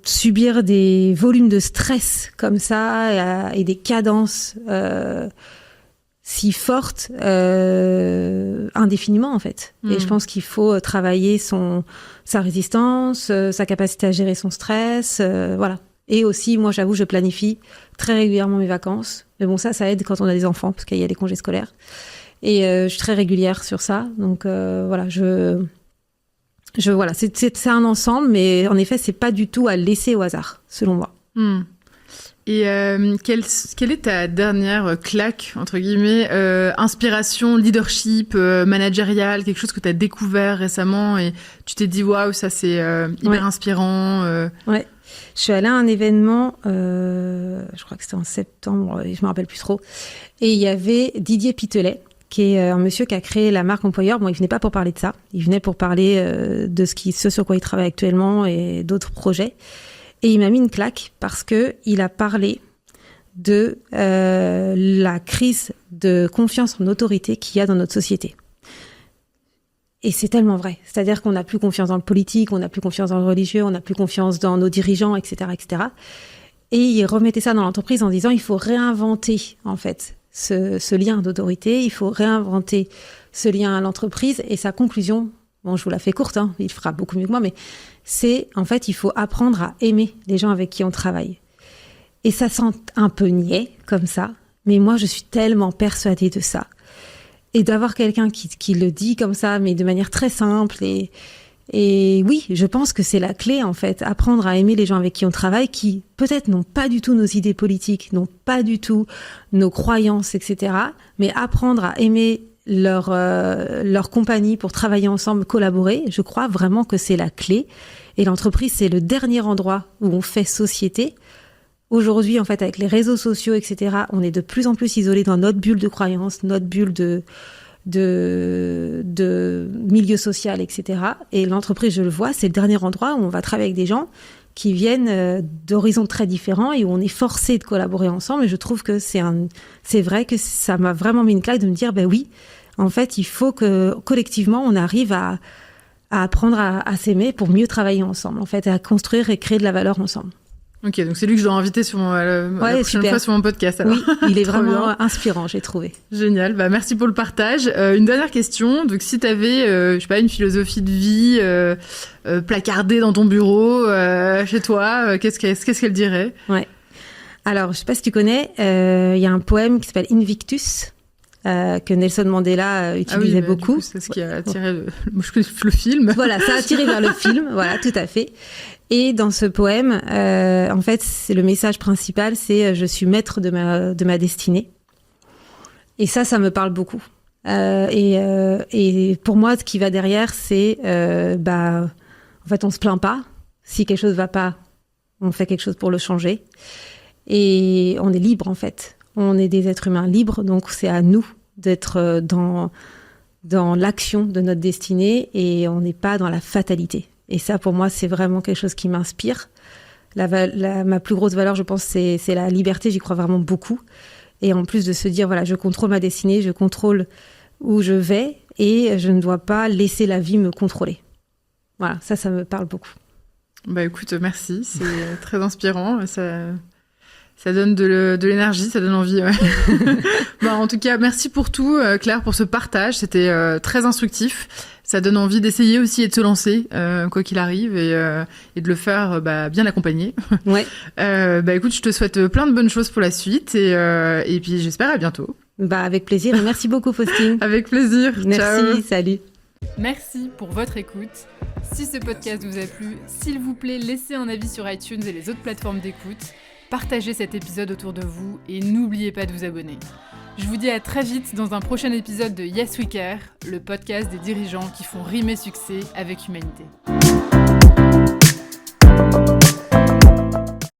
subir des volumes de stress comme ça et des cadences si forte indéfiniment en fait. Et je pense qu'il faut travailler sa résistance, sa capacité à gérer son stress, voilà. Et aussi, moi j'avoue, je planifie très régulièrement mes vacances. Mais bon, ça aide quand on a des enfants parce qu'il y a des congés scolaires. Et je suis très régulière sur ça. Donc voilà, voilà, c'est un ensemble, mais en effet, c'est pas du tout à laisser au hasard, selon moi. Et quelle est ta dernière claque, entre guillemets, inspiration, leadership, managériale, quelque chose que tu as découvert récemment et tu t'es dit waouh, ça c'est hyper inspirant. Ouais, je suis allée à un événement, je crois que c'était en septembre, je me rappelle plus trop, et il y avait Didier Pitelet, qui est un monsieur qui a créé la marque Employeur. Bon, il venait pas pour parler de ça, il venait pour parler de ce sur quoi il travaille actuellement et d'autres projets. Et il m'a mis une claque parce que il a parlé de la crise de confiance en autorité qu'il y a dans notre société. Et c'est tellement vrai. C'est-à-dire qu'on n'a plus confiance dans le politique, on n'a plus confiance dans le religieux, on n'a plus confiance dans nos dirigeants, etc., etc. Et il remettait ça dans l'entreprise en disant il faut réinventer en fait ce lien d'autorité, il faut réinventer ce lien à l'entreprise. Et sa conclusion, bon, je vous la fais courte, hein, il fera beaucoup mieux que moi, mais c'est, en fait, il faut apprendre à aimer les gens avec qui on travaille. Et ça sent un peu niais, comme ça, mais moi, je suis tellement persuadée de ça. Et d'avoir quelqu'un qui le dit comme ça, mais de manière très simple. Et oui, je pense que c'est la clé, en fait, apprendre à aimer les gens avec qui on travaille, qui peut-être n'ont pas du tout nos idées politiques, n'ont pas du tout nos croyances, etc., mais apprendre à aimer leur compagnie pour travailler ensemble, collaborer, je crois vraiment que c'est la clé. Et l'entreprise, c'est le dernier endroit où on fait société. Aujourd'hui, en fait, avec les réseaux sociaux, etc., on est de plus en plus isolés dans notre bulle de croyances, notre bulle de de milieu social, etc. Et l'entreprise, je le vois, c'est le dernier endroit où on va travailler avec des gens qui viennent d'horizons très différents et où on est forcé de collaborer ensemble. Et je trouve que c'est vrai que ça m'a vraiment mis une claque de me dire, ben oui, en fait, il faut que collectivement, on arrive à apprendre à s'aimer pour mieux travailler ensemble, en fait, à construire et créer de la valeur ensemble. Ok, donc c'est lui que je dois inviter la prochaine fois sur mon podcast. Alors. Oui, il est vraiment inspirant, j'ai trouvé. Génial, merci pour le partage. Une dernière question, donc si tu avais, une philosophie de vie placardée dans ton bureau, chez toi, qu'est-ce qu'elle dirait ? Ouais. Alors, je sais pas si tu connais, il y a un poème qui s'appelle Invictus, que Nelson Mandela utilisait beaucoup. Du coup, c'est ce qui a attiré le film. Voilà, ça a attiré vers le film, voilà, tout à fait. Et dans ce poème, en fait, c'est le message principal, c'est je suis maître de ma destinée. Et ça me parle beaucoup. Et pour moi, ce qui va derrière, c'est en fait, on se plaint pas. Si quelque chose va pas, on fait quelque chose pour le changer. Et on est libre, en fait. On est des êtres humains libres, donc c'est à nous d'être dans l'action de notre destinée et on n'est pas dans la fatalité. Et ça, pour moi, c'est vraiment quelque chose qui m'inspire. Ma plus grosse valeur, je pense, c'est la liberté. J'y crois vraiment beaucoup. Et en plus de se dire, voilà, je contrôle ma destinée, je contrôle où je vais et je ne dois pas laisser la vie me contrôler. Voilà, ça me parle beaucoup. Écoute, merci. C'est très inspirant. Ça donne de l'énergie, ça donne envie. Ouais. En tout cas, merci pour tout, Claire, pour ce partage. C'était très instructif. Ça donne envie d'essayer aussi et de se lancer, quoi qu'il arrive, et de le faire bien accompagné. Ouais. Écoute, je te souhaite plein de bonnes choses pour la suite, et puis j'espère à bientôt. Avec plaisir. Et merci beaucoup, Faustine. Avec plaisir. Merci, ciao. Salut. Merci pour votre écoute. Si ce podcast vous a plu, s'il vous plaît, laissez un avis sur iTunes et les autres plateformes d'écoute. Partagez cet épisode autour de vous et n'oubliez pas de vous abonner. Je vous dis à très vite dans un prochain épisode de Yes We Care, le podcast des dirigeants qui font rimer succès avec humanité.